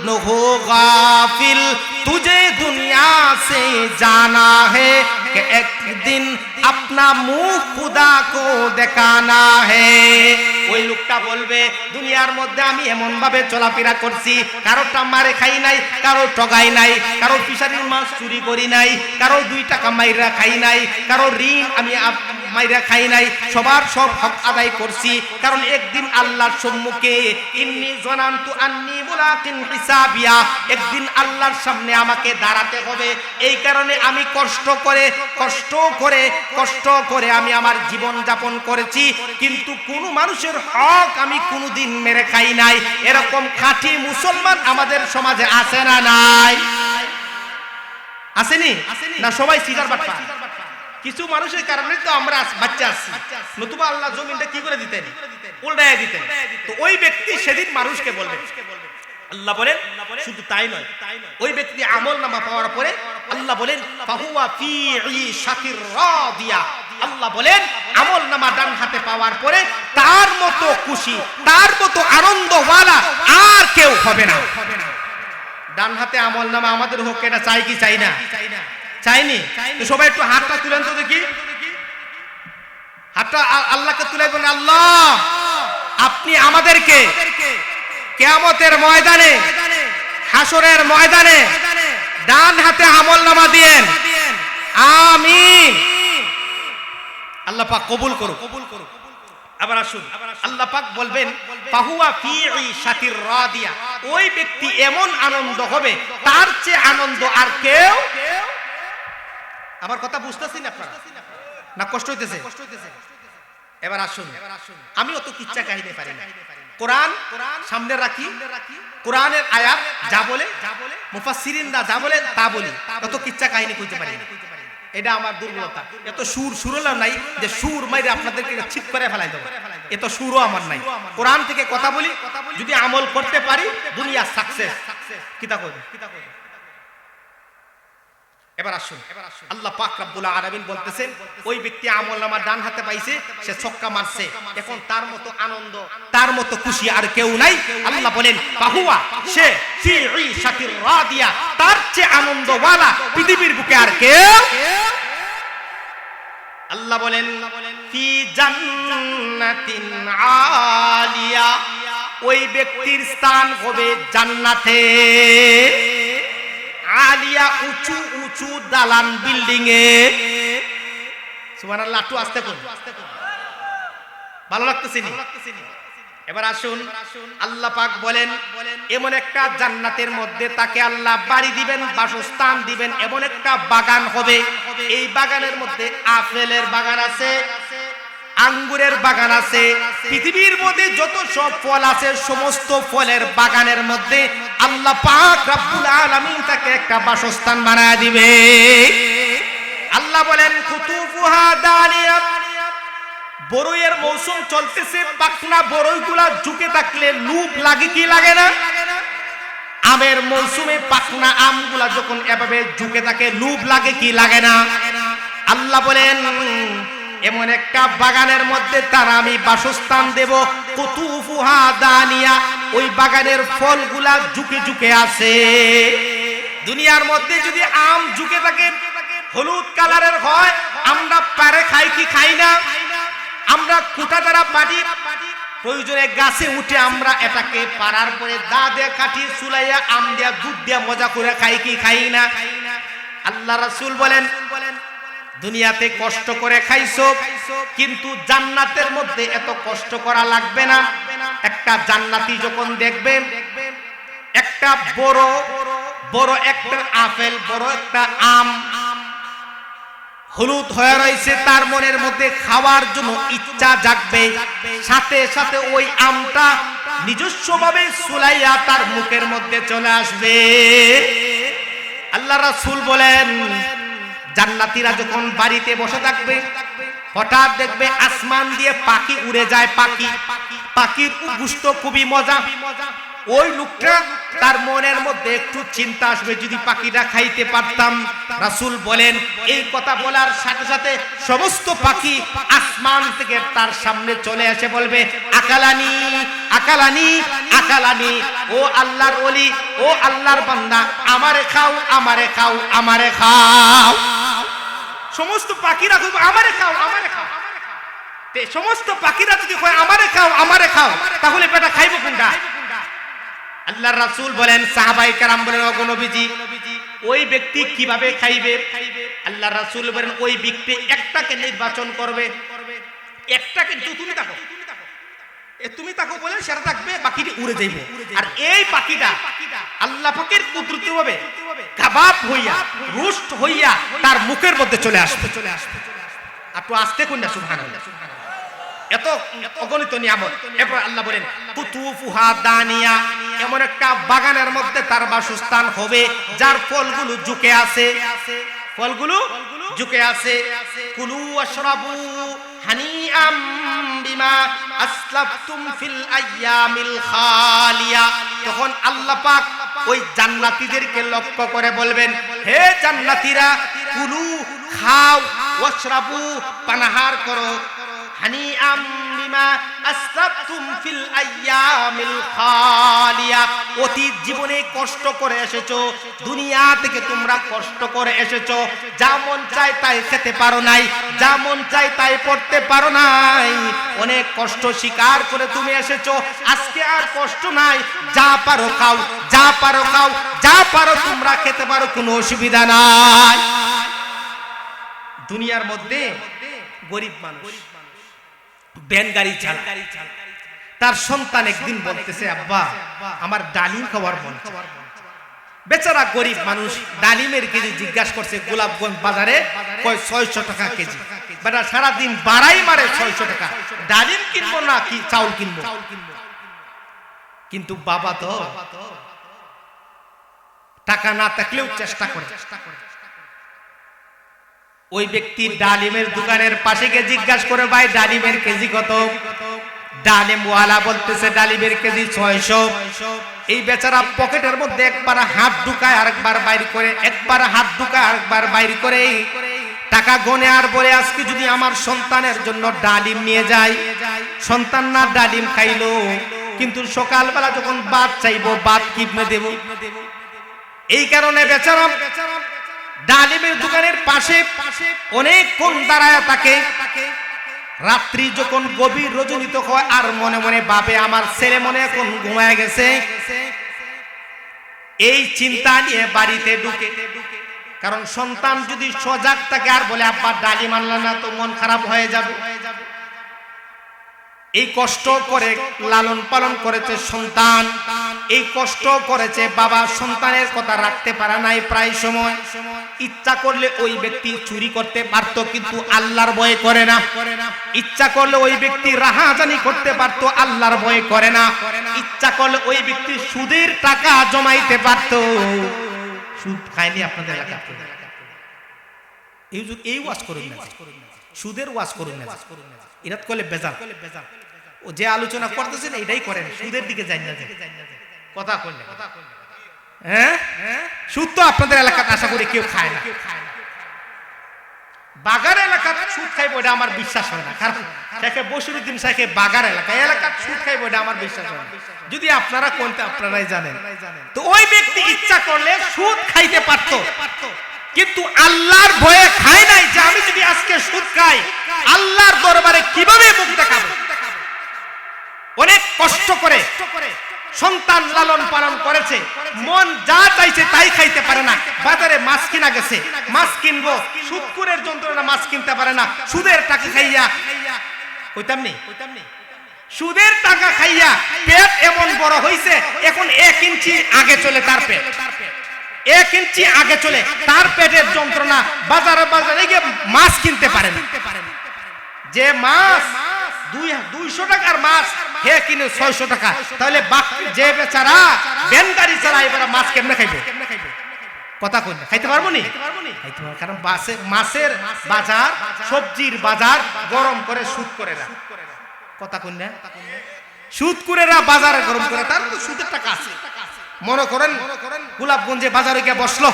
न हो गाफिल तुझे दुनिया से जाना है कि एक दिन अपना मुंह खुदा को दिखाना है। ওই লোকটা বলবে, দুনিয়ার মধ্যে আমি এমন ভাবে চলাফেরা করছি, কারোটা মারে খাই নাই, কারো ঠগাই নাই, কারো ফিশারির মাছ চুরি করি নাই, কারো 2 টাকা মাইরা খাই নাই, কারো ঋণ আমি মাইরা খাই নাই, সবার সব হক আদায় করছি। কারণ একদিন আল্লাহর সম্মুখে ইন্নী যানানতু আন্নী মুলাকিন হিসাবিয়া, একদিন আল্লাহর সামনে আমাকে দাঁড়াতে হবে। এই কারণে আমি কষ্ট করে আমি আমার জীবন যাপন করেছি, কিন্তু কোন মানুষের হক আমি কোনোদিন মেরে খাই নাই। এরকম খাঁটি মুসলমান আমাদের সমাজে আছে না নাই? আসেনি না? সবাই সিগার বাটপা। কিছু মানুষের কারণে তো আমরা বাচ্চা আছি, নতুবা আল্লাহ জমিনটা কি করে দিতেন? উল্টায় দিতেন। তো ওই ব্যক্তি সেদিন মানুষকে বলবে, আল্লাহ বলেন শুধু তাই নয়, ওই ব্যক্তি আমলনামা পাওয়ার পরে আল্লাহ বলেন ফাহুয়া ফি ঈশাতির রাদিয়া, আল্লাহ বলেন আমলনামা ডান হাতে পাওয়ার পরে তার মতো খুশি, তার মতো আনন্দওয়ালা আর কেউ হবে না। ডান হাতে আমলনামা আমাদের হোক, এটা চাই কি চাই না? চাইনি? তো সবাই একটু হাতটা তুলেন তো দেখি, হাতটা আল্লাহকে তুলে বলেন, আল্লাহ আপনি আমাদেরকে কিয়ামতের ময়দানে, হাসরের ময়দানে ডান হাতে আমলনামা দিয়েন, আমিন। আল্লাহ পাক কবুল করুন। আবার আসুন, আল্লাহ পাক বলবেন ফাহুয়া ফি ঈশাতির রাদিয়া, ওই ব্যক্তি এমন আনন্দ হবে তার চেয়ে আনন্দ আর কেউ। আমার কথা বুঝতেছেন আপনারা না? কষ্ট হইতেছে? এবার আসুন, আমি অত কিচ্ছা কাহিনী পারি না, কোরআন সামনে রাখি, কোরআনের আয়াত যা বলে, মুফাসসিরিনরা যা বলে তা বলি, অত কিচ্ছা কাহিনী কইতে পারি না। এটা আমার দুর্বলতা। এত সুরলা নাই যে সুর মাইরে আপনাদেরকে ছিট করে ফেলাই দেব, এত সুরও আমার নাই। কোরআন থেকে কথা বলি, যদি আমল করতে পারি দুনিয়া সাকসেস। কিতা কই এবার আসুন, আল্লাহ পাক রব্বুল আলামিন বলতেছেন ওই ব্যক্তি আমলনামা ডান হাতে পাইছে, সে ছক্কা মারছে, এখন তার মতো আনন্দ, তার মতো খুশি আর কেউ নাই। আল্লাহ বলেন ফাহুয়া, সে ফি ঈশাতির রাদিয়া, তার চেয়ে আনন্দওয়ালা পৃথিবীর বুকে আর কেউ। আল্লাহ বলেন ফি জান্নাতিন আলিয়া, ওই ব্যক্তির স্থান হবে জান্নাতে। আলিয়া, উঁচু উঁচু দালান বিল্ডিং এ। সুবহানাল্লাহ, একটু আস্তে করুন, ভালো লাগতেছে নি? এবার আসুন, আল্লাহ পাক বলেন এমন একটা জান্নাতের মধ্যে তাকে আল্লাহ বাড়ি দিবেন, বাসস্থান দিবেন, এমন একটা বাগান হবে। এই বাগানের মধ্যে আপেলের বাগান আছে, আঙ্গুরের বাগান আছে, পৃথিবীর মধ্যে যত সব ফল আছে সমস্ত ফলের বাগানের মধ্যে আল্লাহ পাক রব্বুল আলামিন তাকে একটা বাসস্থান বানায় দিবে। আল্লাহ বলেন কুতুফুহা দানিয়া, বড়ইয়ের মৌসুম চলতেছে, পাকনা বড়ইগুলা ঝুঁকে থাকলে লুপ লাগে কি লাগে না? আমের মৌসুমে পাকনা আমগুলা যখন এভাবে ঝুঁকে থাকে লুপ লাগে কি লাগে না? আল্লাহ বলেন এমন একটা বাগানের মধ্যে তার আমি বাসস্থান দেব। কুতুফুহা দানিয়া, ওই বাগানের ফলগুলা ঝুঁকে ঝুঁকে আছে। দুনিয়ার মধ্যে যদি আম ঝুঁকে থাকে হলুদ কালারের হয়, আমরা পারে খাই কি খাই না? আমরা কুটা দ্বারা পাটি, প্রয়োজনে গাছে উঠে আমরা এটাকে পারার পরে দা দিয়ে কাটি, চুলাইয়া আম দিয়া দুধ দিয়া মজা করে খাই কি খাই না? আল্লাহ রাসূল বলেন দুনিয়াতে কষ্ট করে খাইছো, কিন্তু জান্নাতের মধ্যে এত কষ্ট করা লাগবে না। একটা জান্নাতি যখন দেখবে একটা বড় বড় একটা আপেল, বড় একটা আম হলুদ হয়ে রয়েছে, তার মনের মধ্যে খাওয়ার জন্য ইচ্ছা জাগবে, সাথে সাথে ওই আমটা নিজস্বভাবে সুলাইয়া তার মুখের মধ্যে চলে আসবে। আল্লাহ রাসূল বলেন জান্নাতীরা যখন বাড়িতে বসে থাকবে, হঠাৎ দেখবে আসমান দিয়ে পাখি উড়ে যায়, পাখির গোশত খুবই মজা। ওই লোকটা তার মনের মধ্যে একটু চিন্তা আসবে, যদি পাখিটা খাইতে পারতাম। রাসূল বলেন এই কথা বলার সাথে সাথে সমস্ত পাখি আসমান থেকে তার সামনে চলে এসে বলবে আকালানি আকালানি আকালানি, ও আল্লাহর ওলি, ও আল্লাহর বান্দা, আমারে খাও আমারে খাও আমারে খাও। সমস্ত পাখিরা খুব আমারে খাও আমারে খাও। সমস্ত পাখিরা যদি কয় আমারে খাও আমারে খাও, তাহলে বেটা খাইব কোনটা? আল্লাহর রাসূল বলেন, সাহাবায়ে কেরাম বলেন ওগো নবীজি ওই ব্যক্তি কিভাবে খাইবে? আল্লাহর রাসূল বলেন ওই ব্যক্তি একটাকে নির্বাচন করবে, একটাকে, তুমি তাকে বলে সেটা থাকবে, বাকিটি উড়ে যাইব। আর এই পাখিটা আল্লাহ পাকের কুদরতি হবে কাবাব হইয়া রোস্ট হইয়া তার মুখের মধ্যে চলে আসবে। একটু আস্তে কইনা সুবহানাল্লাহ, এত অগণিত নিয়ামত। এরপর আল্লাহ বলেন কুতুফুহা দানিয়া, এমন একটা বাগানের মধ্যে তার বাসস্থান হবে যার ফলগুলো ঝুঁকে আছে, ফলগুলো ঝুঁকে আছে। কুলু ওয়াশরাবু হানিআম বিমা আসলাফতুম ফিল আইয়ামিল খালিয়া। তখন আল্লাহ পাক ওই জান্নাতীদেরকে লক্ষ্য করে বলবেন, হে জান্নাতীরা, কুলু খাও, ওয়াশরাবু পানাহার করো, হানিআম বিমা আসলাফতুম ফিল আইয়ামিল খালিয়া, অতীত জীবনে কষ্ট করে এসেছো, দুনিয়া থেকে তোমরা কষ্ট করে এসেছো, যা মন চায় তাই খেতে পারো নাই, যা মন চায় তাই পড়তে পারো নাই, অনেক কষ্ট স্বীকার করে তুমি এসেছো। আজকে আর কষ্ট নাই, যা পারো খাও, যা পারো খাও, যা পারো তোমরা খেতে পারো, কোনো অসুবিধা নাই। দুনিয়ার মধ্যে গরিব মানুষ ভ্যান গাড়ি চালায়, তার সন্তান একদিন বলতেছে আব্বা আমার ডালিম খাওয়ার মন। বেচারা গরিব মানুষ, ডালিমের কেজি জিজ্ঞাসা করছে গোলাপগঞ্জ বাজারে কয় 600 টাকা কেজি। বেটা সারাদিন বাড়াই মারে 600 টাকা, ডালিম কিনবো না কি চাউল কিনবো? কিন্তু বাবা তো টাকা না থাকলেও চেষ্টা করে। ওই ব্যক্তি ডালিমের দোকানের পাশে গিয়ে জিজ্ঞাসা করে ভাই ডালিমের কেজি কত? ডালিমওয়ালা বলতেছে ডালিমের কেজি 600। এই বেচারা পকেটের মধ্যে একবার হাত ঢুকায় আরেকবার বাইর করে, একবার হাত ঢুকায় আরেকবার বাইর করে টাকা গনে আর বলে আজকে যদি আমার সন্তানের জন্য ডালিম নিয়ে যাই, সন্তান না ডালিম খাইলো, কিন্তু সকালবেলা যখন ভাত চাইবো ভাত কিভাবে দেব? এই কারণে বেচারা ডালিমের দোকানের পাশে অনেকক্ষণ দাঁড়ায় থাকে। রাত্রি যখন গভীর রজনীত হয় আর মনে মনে ভাবে আমার ছেলে মনে এখন ঘুমায় গেছে, এই চিন্তা নিয়ে বাড়িতে ঢুকে। কারণ সন্তান যদি সজাগ থাকে আর বলে আব্বা ডালিম আনলা না, তো মন খারাপ হয়ে যাবে। এই কষ্ট করে লালন পালন করেছে সন্তান, এই কষ্ট করেছে বাবা, সন্তানের কথা রাখতে পারে নাই। প্রায় সময় ইচ্ছা করলে ওই ব্যক্তি চুরি করতে পারত, কিন্তু আল্লাহর ভয় করে না। ইচ্ছা করলে ওই ব্যক্তি রাহাজানি করতে পারত, আল্লাহর ভয় করে না। ইচ্ছা করলে ওই ব্যক্তি সুদের টাকা জমাইতে পারত। সুদ খায়নি আপনাদের এলাকা? এই ওয়াজ করুন না, সুদের ওয়াজ করুন না, এটা করলে বেজাল। ও যে আলোচনা করতেছেন এটাই করেন, সুদের দিকে যাই না। কথা কইলে হ্যাঁ, সুদ তো আপনাদের এলাকাতে আশা করি কেউ খায় না। বাগার এলাকার সুদ খাইব এটা আমার বিশ্বাস হয় না, কারণ শেখে বশিরউদ্দিন শেখে বাগার এলাকার সুদ খাইব এটা আমার বিশ্বাস হয় না। যদি আপনারা কোনটা আপনারাই জানেন। তো ওই ব্যক্তি ইচ্ছা করলে সুদ খাইতে পারতো, কিন্তু আল্লাহর ভয়ে খায় নাই যে আমি যদি আজকে সুদ খাই আল্লাহর দরবারে কিভাবে মুখ দেখাবো। অনেক কষ্ট করে সন্তান লালন পালন করেছে, মন যা চাইছে তাই খাইতে পারে না। বাজারে মাছ কিনা গেছে, মাছ কিনবো, সুদখোরের যন্ত্রণা মাছ কিনতে পারে না, সুদের টাকা খাইয়া কইতাম নি, সুদের টাকা খাইয়া পেট এমন বড় হইছে, এখন 1 ইঞ্চি আগে চলে তার পেট, 1 ইঞ্চি আগে চলে তার পেটের যন্ত্রণা। বাজারে গিয়ে মাছ কিনতে পারে না। যে মাছ 200 টাকার মাছ হে কিনে 600 টাকা, তাহলে যে বেচারা ভ্যান গাড়ি চালায় এবার মাছ কেমনে খাইবে? কথা কই না, খাইতে পারবো নি? কারণ মাছের বাজার, সবজির বাজার গরম করে সুদ করে না। কথা কই না, সুদ করে না, বাজারে গরম করে, তার তো সুদের টাকা আছে। মনে করেন গোলাপগঞ্জে বাজারে গিয়ে বসলো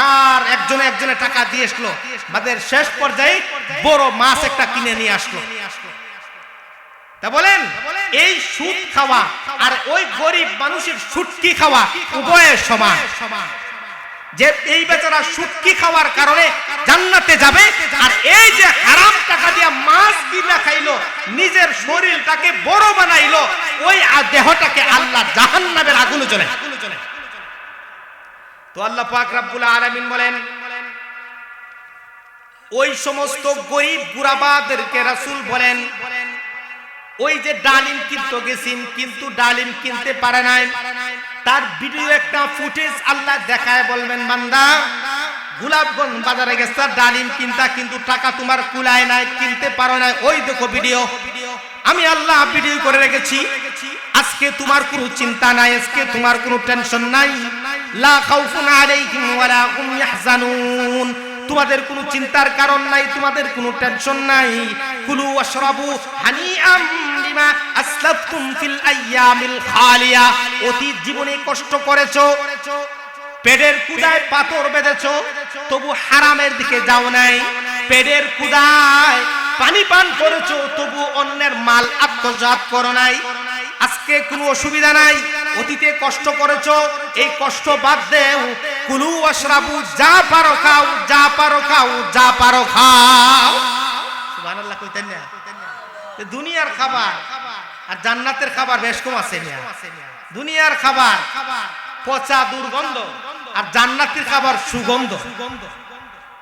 আর একজনে টাকা দিয়ে আসলো, বাদের শেষ পর্যায়ে বড় মাছ একটা কিনে নিয়ে আসলো। তা বলেন এই সুদ খাওয়া আর ওই গরিব মানুষের সুটকি খাওয়া উভয়ের সমান। যে এই বেচারা সুটকি খাওয়ার কারণে জান্নাতে যাবে, আর এই যে হারাম টাকা দিয়া মাছ কিনা খাইলো, নিজের শরীরটাকে বড় বানাইলো, ওই দেহটাকে আল্লাহ জাহান্নামের আগুনে জ্বলে। তো আল্লাহ পাক রব্বুল আলামিন বলেন ওই সমস্ত গরিব গুরাবাদেরকে রাসূল বলেন, ওই যে ডালিম কিনতে গেছেন কিন্তু ডালিম কিনতে পারে নাই, তার ভিডিও একটা ফুটেজ আল্লাহ দেখায় বলবেন বান্দা গোলাপগঞ্জ বাজারে গেছে ডালিম কিনতা, কিন্তু টাকা তোমার কুলায় নাই, কিনতে পারো না, ওই দেখো ভিডিও, আমি আল্লাহ ভিডিও করে রেখেছি। আজকে তোমার কোনো চিন্তা নাই, আজকে তোমার কোনো টেনশন নাই। লা খাউফুন আলাইহিম ওয়ালা হুম ইয়াহজানুন, তোমাদের কোনো চিন্তার কারণ নাই, তোমাদের কোনো টেনশন নাই। কুলু ওয়াশরাবু হানিআম বিমা আসলাফতুম ফিল আইয়ামিল খালিয়া, অতীত জীবনে কষ্ট করেছো, পেটের কুদায় পাথর বেঁধেছো, তবু হারামের দিকে যাও নাই। পেটের কুদায় পানি পান করেছো, তবু অন্যের মাল আত্মসাৎ করো নাই। আজকে কোনো অসুবিধা নাই, অতীতে কষ্ট করেছো, এই কষ্ট বাদ দেও। কুলু ওয়াশরাবু, যা পারো খাও, যা পারো খাও, যা পারো খাও। সুবহানাল্লাহ কইতেন না? দুনিয়ার খাবার আর জান্নাতের খাবার বেশ কম আছে না। দুনিয়ার খাবার পচা দুর্গন্ধ, আর জান্নাতের খাবার সুগন্ধ।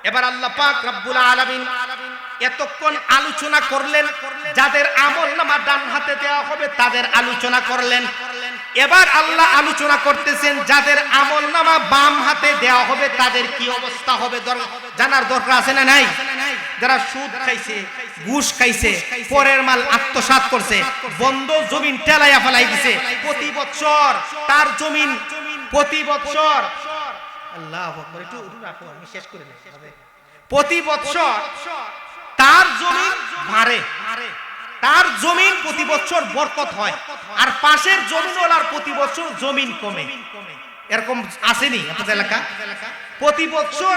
এবার আল্লাহ পাক রব্বুল আলামিন এতক্ষণ আলোচনা করলেন, যাদের আমলনামা ডান হাতে দেওয়া হবে তাদের আলোচনা করলেন। এবার আল্লাহ আলোচনা করতেছেন যাদের আমলনামা বাম হাতে দেওয়া হবে তাদের কি অবস্থা হবে, জানার দরকার আছে না নাই? যারা সুদ খাইছে, ঘুষ খাইছে, পরের মাল আত্মসাৎ করছে, বন্ধ জমিন টেলাইয়া ফেলাই দিছে, প্রতি বছর তার জমিন, প্রতি বছর আল্লাহু আকবার, একটু রাখো আমি শেষ করে নেব। প্রতি বছর তার জমি ভাড়ে, তার জমিন প্রতি বছর বরকত হয়, আর পাশের জমিনওয়ালার প্রতি বছর জমিন কমে। এরকম আসেনি আপনাদের এলাকা? প্রতি বছর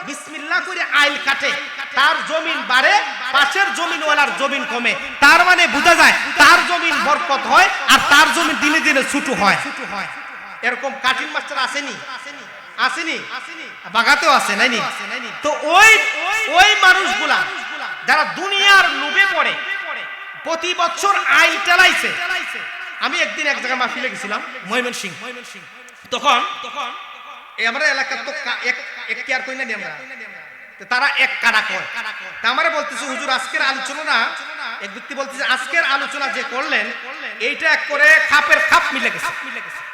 বিসমিল্লাহ করে আইল কাটে, তার জমিন বাড়ে, পাশের জমিনওয়ালার জমিন কমে। তার মানে বোঝা যায় তার জমিন বরকত হয় আর তার জমিন দিনে দিনে ছোট হয়। এরকম কাটিং মাস্টার আসেনি? আসেনি? বাগাতেও আছে নাইনি? তো ওই মানুষগুলা যারা দুনিয়ার লোভে পড়ে প্রতি বছর আইল চালাইছে। আমি একদিন এক জায়গায় মাহফিলে গেছিলাম ময়মনসিংহ। তখন এই আমরা এলাকার তো এক কেয়ার কই না আমরা, তারা এক কাড়া কয়। তা আমারে বলতেছে হুজুর আজকের আলোচনা না, এক ব্যক্তি বলতেছে আজকের আলোচনা যে করলেন এইটা এক করে খাপের খাপ মিলে গেছে।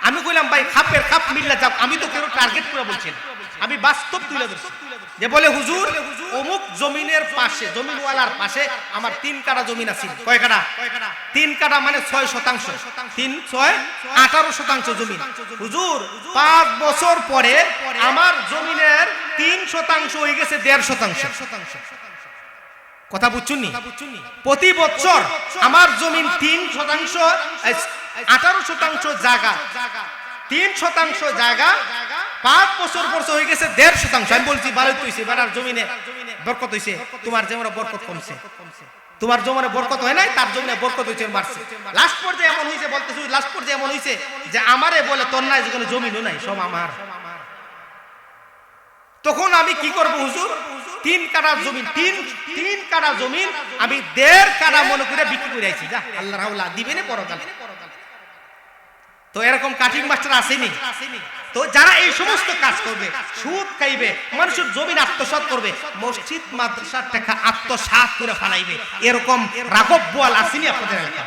আমি কইলাম ভাই খাপের খাপ মিললে যাও, আমি তো কেন টার্গেট করে বলছি না, আমি বাস্তব তুলে ধরছি। যে বলে হুজুর অমুক জমিনের পাশে, জমিনওয়ালার পাশে আমার 3 কাঠা জমিন আছে। কয় কাঠা? 3 কাঠা মানে 6%। 3 6 18% জমিন। হুজুর 5 বছর পরে আমার জমিনের 3% হয়ে গেছে 1.5%। কথা বুঝছুন নি? প্রতি বছর আমার জমিন 3% 18% জায়গা, 3% জায়গা 5 বছর পর হয়ে গেছে 1.5%। আমি বলছি ভালো হইছে, বাড়ার জমিনে বরকত হইছে, তোমার জমিনে বরকত কমছে। তোমার জমিনে বরকত হয় নাই, তার জমিনে বরকত হইছে বাড়ছে। লাস্ট পর্যায়ে এমন হইছে, বলতেছি লাস্ট পর্যায়ে এমন হইছে যে আমারে বলে তোর নাই, যেখানে জমিনও নাই, সব আমার। তখন আমি কি করব হুজুর? 3 কাঠা জমিন, 3 কাঠা জমিন আমি 1.5 কাঠা মনে করে বিক্রি করে আইছি। যা আল্লাহর হাওলা দিবেন পরকালে। তো এরকম কাটিং মাস্টার আসেনি? তো যারা এই সমস্ত কাজ করবে, সুদ খাইবে, মানুষের জমিন আত্মসাৎ করবে, মসজিদ মাদ্রাসার টাকা আত্মসাৎ করে ফেলাইবে, এরকম রাগব বোয়াল আসেনি আপনাদের এলাকা?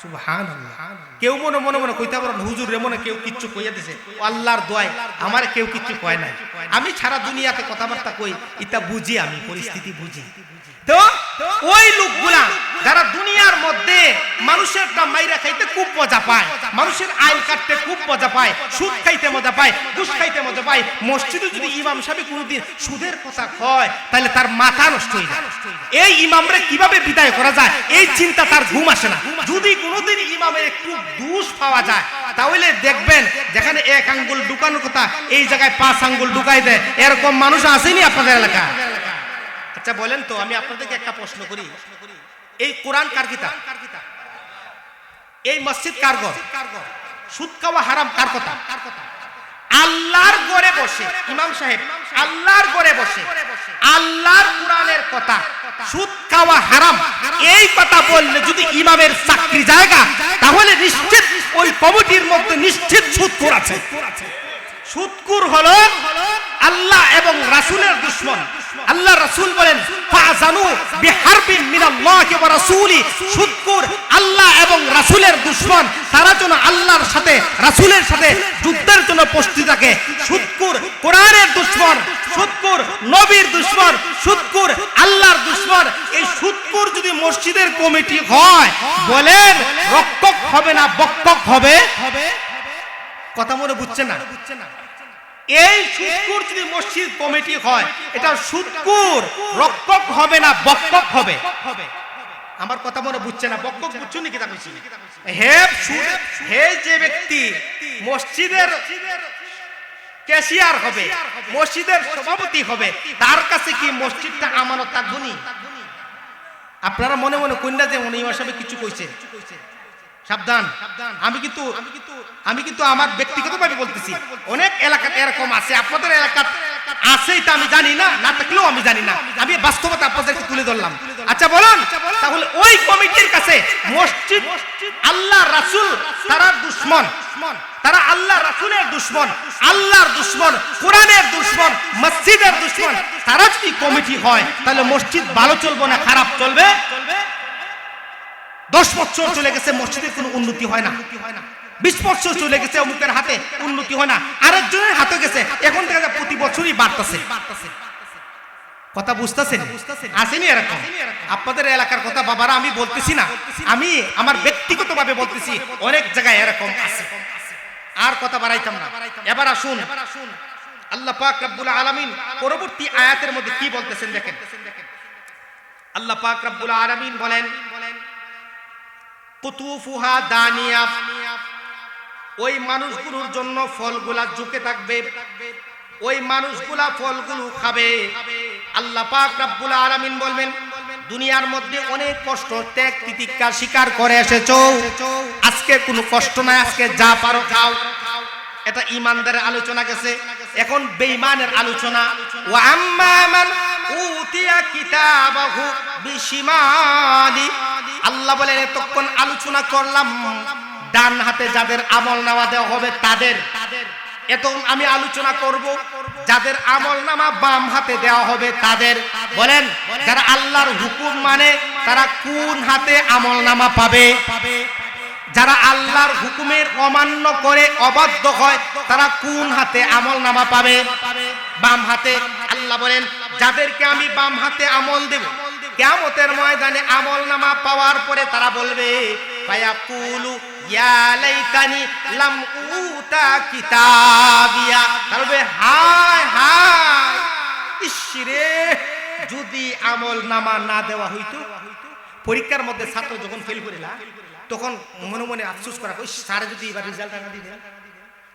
সুবহানাল্লাহ। কেউ মনে মনে মনে কইতে পারেন হুজুর রে মনে কেউ কিচ্ছু কইয়া দিছে। আল্লাহর দোয়ায় আমার কেউ কিচ্ছু কয় নাই। আমি সারা দুনিয়াতে কথাবার্তা কই, এটা বুঝি, আমি পরিস্থিতি বুঝি। তো ওই লোকগুলা যারা দুনিয়ার মধ্যে মানুষের মাইরা খাইতে খুব মজা পায়, মানুষের আইল কাটতে খুব মজা পায়, সুদ খাইতে মজা পায়, ঘুষ খাইতে মজা পায়, মসজিদে যদি ইমাম সাহেব কোনোদিন সুদের কথা কয় তাহলে তার মাথা নষ্ট হয়ে যায়। এই ইমামরে কিভাবে বিদায় করা যায় এই চিন্তা তার ঘুম আসে না। যদি কোনোদিন ইমামে একটু দোষ পাওয়া যায় তাহলে দেখবেন যেখানে 1 আঙ্গুল ঢুকানোর কথা এই জায়গায় 5 আঙ্গুল ঢুকাই দেয়। এরকম মানুষ আসেনি আপনাদের এলাকা? আচ্ছা বলেন তো, আমি আপনাদেরকে একটা প্রশ্ন করি, এই কোরআন কার কিতাব? এই মসজিদ কার ঘর? সুদ খাওয়া হারাম কার কথা? আল্লাহর ঘরে বসে ইমাম সাহেব আল্লাহর ঘরে বসে আল্লাহর কোরআনের কথা সুদ খাওয়া হারাম এই কথা বললে যদি ইমামের চাকরি জায়গা, তাহলে নিশ্চিত ওই কমিটির মধ্যে নিশ্চিত সুদখোর আছে। সুদখোর হলো আল্লাহ এবং রাসূলের দুশমন। আল্লাহ রাসূল বলেন ফাজানু বিহারবিন মিনাল্লাহি ওয়া রাসূলি। সুদখোর আল্লাহ এবং রাসূলের দুশমন, তারা যেন আল্লাহর সাথে রাসূলের সাথে যুদ্ধের জন্য প্রস্তুত থাকে। সুদখোর কোরআনের দুশমন, সুদখোর নবীর দুশমন, সুদখোর আল্লাহর দুশমন। এই সুদখোর যদি মসজিদের কমিটি হয়, বলেন রক্ষক হবে না বক্ষক হবে? কথা মনে বুঝছেন না? এই সুদখোর যদি মসজিদ কমিটি হয়, এটা সুদখোর রক্ষক হবে না বক্ষক হবে? আমার কথা মনে বুঝছে না? বক্ষক বুঝছো নাকি? তা কইছি হে যে ব্যক্তি মসজিদের ক্যাশিয়ার হবে, মসজিদের সভাপতি হবে, তার কাছে কি মসজিদটা আমানত থাকবো নি? আপনারা মনে মনে কইনা যে উনি ইমাম সাহেব কিছু কইছে, সাবধান। আমি কিন্তু আমার ব্যক্তিগতভাবে বলতেছি, অনেক এলাকাতে এরকম আছে, আপনাদের এলাকাতে আছে তা আমি জানি না, না থাকলেও আমি জানি না, আমি বাস্তবতা আপনাদেরকে তুলে ধরলাম। আচ্ছা বলুন, তাহলে ওই কমিটির কাছে মসজিদ আল্লাহ রাসূল তারা দুশমন, তারা আল্লাহ রাসূলের দুশমন, আল্লাহর দুশমন, কোরআনের দুশমন, মসজিদের দুশমন, তারা যদি কমিটি হয় তাহলে মসজিদ ভালো চলবে না খারাপ চলবে? 10 বছর চলে গেছে মসজিদের কোনো উন্নতি হয় না, 20 বছর চলে গেছে অমুকের হাতে উন্নতি হয় না, আরেকজনের হাতে গেছে, এখন দেখা যায় প্রতি বছরই বাড়তেছে। কথা বুঝতেছেন? আসেনি এরকম? আপনাদের এলাকার কথা বাবারা আমি বলতেছি না, আমি আমার ব্যক্তিগতভাবে বলতেছি, অনেক জায়গায় এরকম আছে। আর কথা বাড়াইতাম না, এবার আসুন আল্লাহ পাক রব্বুল আলামিন পরবর্তী আয়াতের মধ্যে কি বলতেছেন দেখেন। আল্লাহ পাক রব্বুল আলামিন বলেন কুতুফুহা দানিয়া, ওই মানুষগুলোর জন্য ফলগুলা ঝুঁকে থাকবে, ওই মানুষগুলা ফলগুলো খাবে। আল্লাহ পাক রব্বুল আলামিন বলবেন, দুনিয়ার মধ্যে অনেক কষ্ট ত্যাগ তিতিক্ষা স্বীকার করে এসেছো, আজকে কোনো কষ্ট নাই, আজকে যা পারো খাও। এটা ঈমানদারের আলোচনা গেছে। এখন বেঈমানের আলোচনা। ওয়া আম্মা মান উতিয়া কিতাবাহু বিশিমালি, আল্লাহ বলেন এতক্ষণ আলোচনা করলাম ডান হাতে যাদের আমলনামা দেওয়া হবে তাদের। এখন আমি আলোচনা করব যাদের আমলনামা বাম হাতে দেওয়া হবে তাদের। বলেন যারা আল্লাহর হুকুম মানে তারা কোন হাতে আমলনামা পাবে? যারা আল্লাহর হুকুমের অমান্য করে অবাধ্য হয় তারা কোন হাতে আমলনামা পাবে? বাম হাতে। আল্লাহ বলেন যাদেরকে আমি বাম হাতে আমল দেব, কিয়ামতের ময়দানে আমলনামা পাওয়ার পরে তারা বলবে ফায়াকুলু ইয়া লাইতানি লাম উতা কিতাবিয়া, তারা বলবে হায় হায়, ইসরে যদি আমলনামা না দেওয়া হইতো। পরীক্ষার মধ্যে ছাত্র যখন ফেল করিলা তখন মনে মনে আফসোস করা, ওই স্যার যদি এবার রেজাল্টটা না দিতেন,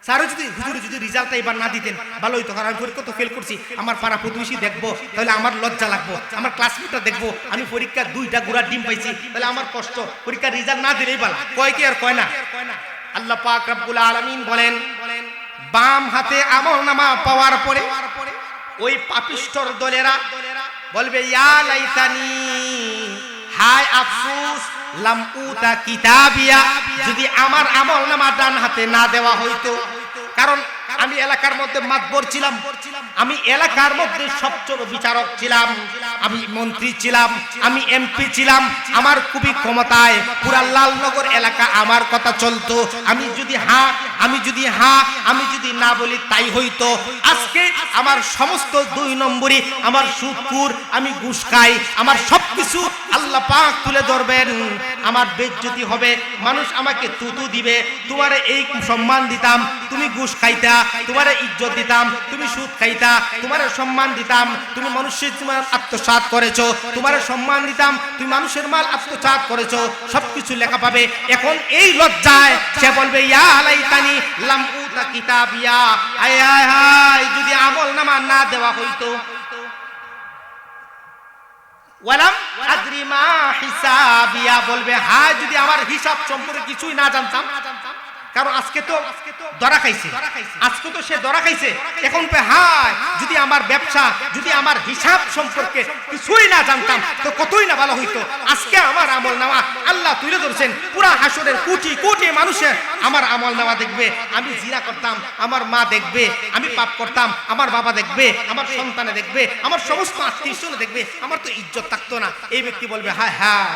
স্যারও যদি হুজুর যদি রেজাল্টটা এবার না দিতেন ভালো হইতো, কারণ আমি পরীক্ষা তো ফেল করছি, আমার পাড়া প্রতিবেশী দেখবো তাহলে আমার লজ্জা লাগবো, আমার ক্লাসমেটটা দেখবো আমি পরীক্ষা 2টা গুড়ার ডিম পাইছি তাহলে আমার কষ্ট, পরীক্ষার রেজাল্ট না দিলেই ভালো। কয় কি আর কয় না? আল্লাহ পাক রব্বুল আলামিন বলেন বাম হাতে আমলনামা পাওয়ার পরে ওই পাপিষ্ঠর দলেরা বলবে ইয়া লাইতানি, হায় আফসোস, লাম উতা কিতাবিয়া, যদি আমার আমলনামা ডান হাতে না দেওয়া হইতো। কারণ আমি এলাকার মধ্যে মাতবর ছিলাম, আমি এলাকার মধ্যে সবচেয়ে বিচারক ছিলাম, আমি মন্ত্রী ছিলাম, আমি এমপি ছিলাম, আমার খুবই ক্ষমতায়, পুরা লালনগর এলাকা আমার কথা চলতো। আমি যদি আমি যদি না বলি তাই হইতো। আজকে আমার সমস্ত 2 নম্বরই, আমার সুদখোর, আমি ঘুষ খাই, আমার সবকিছু আল্লাহ পাক তুলে ধরবেন, আমার বেইজ্জতি হবে, মানুষ আমাকে তুতু দিবে। তোমারে এই সম্মান দিতাম, তুমি ঘুষ খাইতা, তোমারে ইজ্জত দিতাম, তুমি সুদ খাইতা, তোমারে সম্মান দিতাম, তুমি মানুষের মাল আত্মসাৎ করেছো, তোমারে সম্মান দিতাম, তুমি মানুষের মাল আত্মসাৎ করেছো, সবকিছু লেখা পাবে। এখন এই লজ্জায় সে বলবে ইয়া লাইতানি লাম উতা কিতাবিয়া, হায় হায় হায়, যদি আমলনামা না দেওয়া হইতো। ওয়ালাম আদরি মা হিসাবিয়া, বলবে হায় যদি আমার হিসাব সম্পর্কে কিছুই না জানতাম। কারণ আজকে তো ধরা খাইছে, আজকে তো সে ধরা খাইছে, এখন হায় যদি আমার ব্যবসা, যদি আমার হিসাব সম্পর্কে কিছুই না জানতাম তো কতই না ভালো হইতো। আজকে আমার আমলনামা আল্লাহ তুলে ধরছেন, পুরা হাসরের কোটি কোটি মানুষের আমার আমলনামা দেখবে। আমি জিনা করতাম, আমার মা দেখবে, আমি পাপ করতাম, আমার বাবা দেখবে, আমার সন্তানে দেখবে, আমার সমস্ত আত্মীয়স্বজন দেখবে, আমার তো ইজ্জত থাকতো না। এই ব্যক্তি বলবে হায় হায়,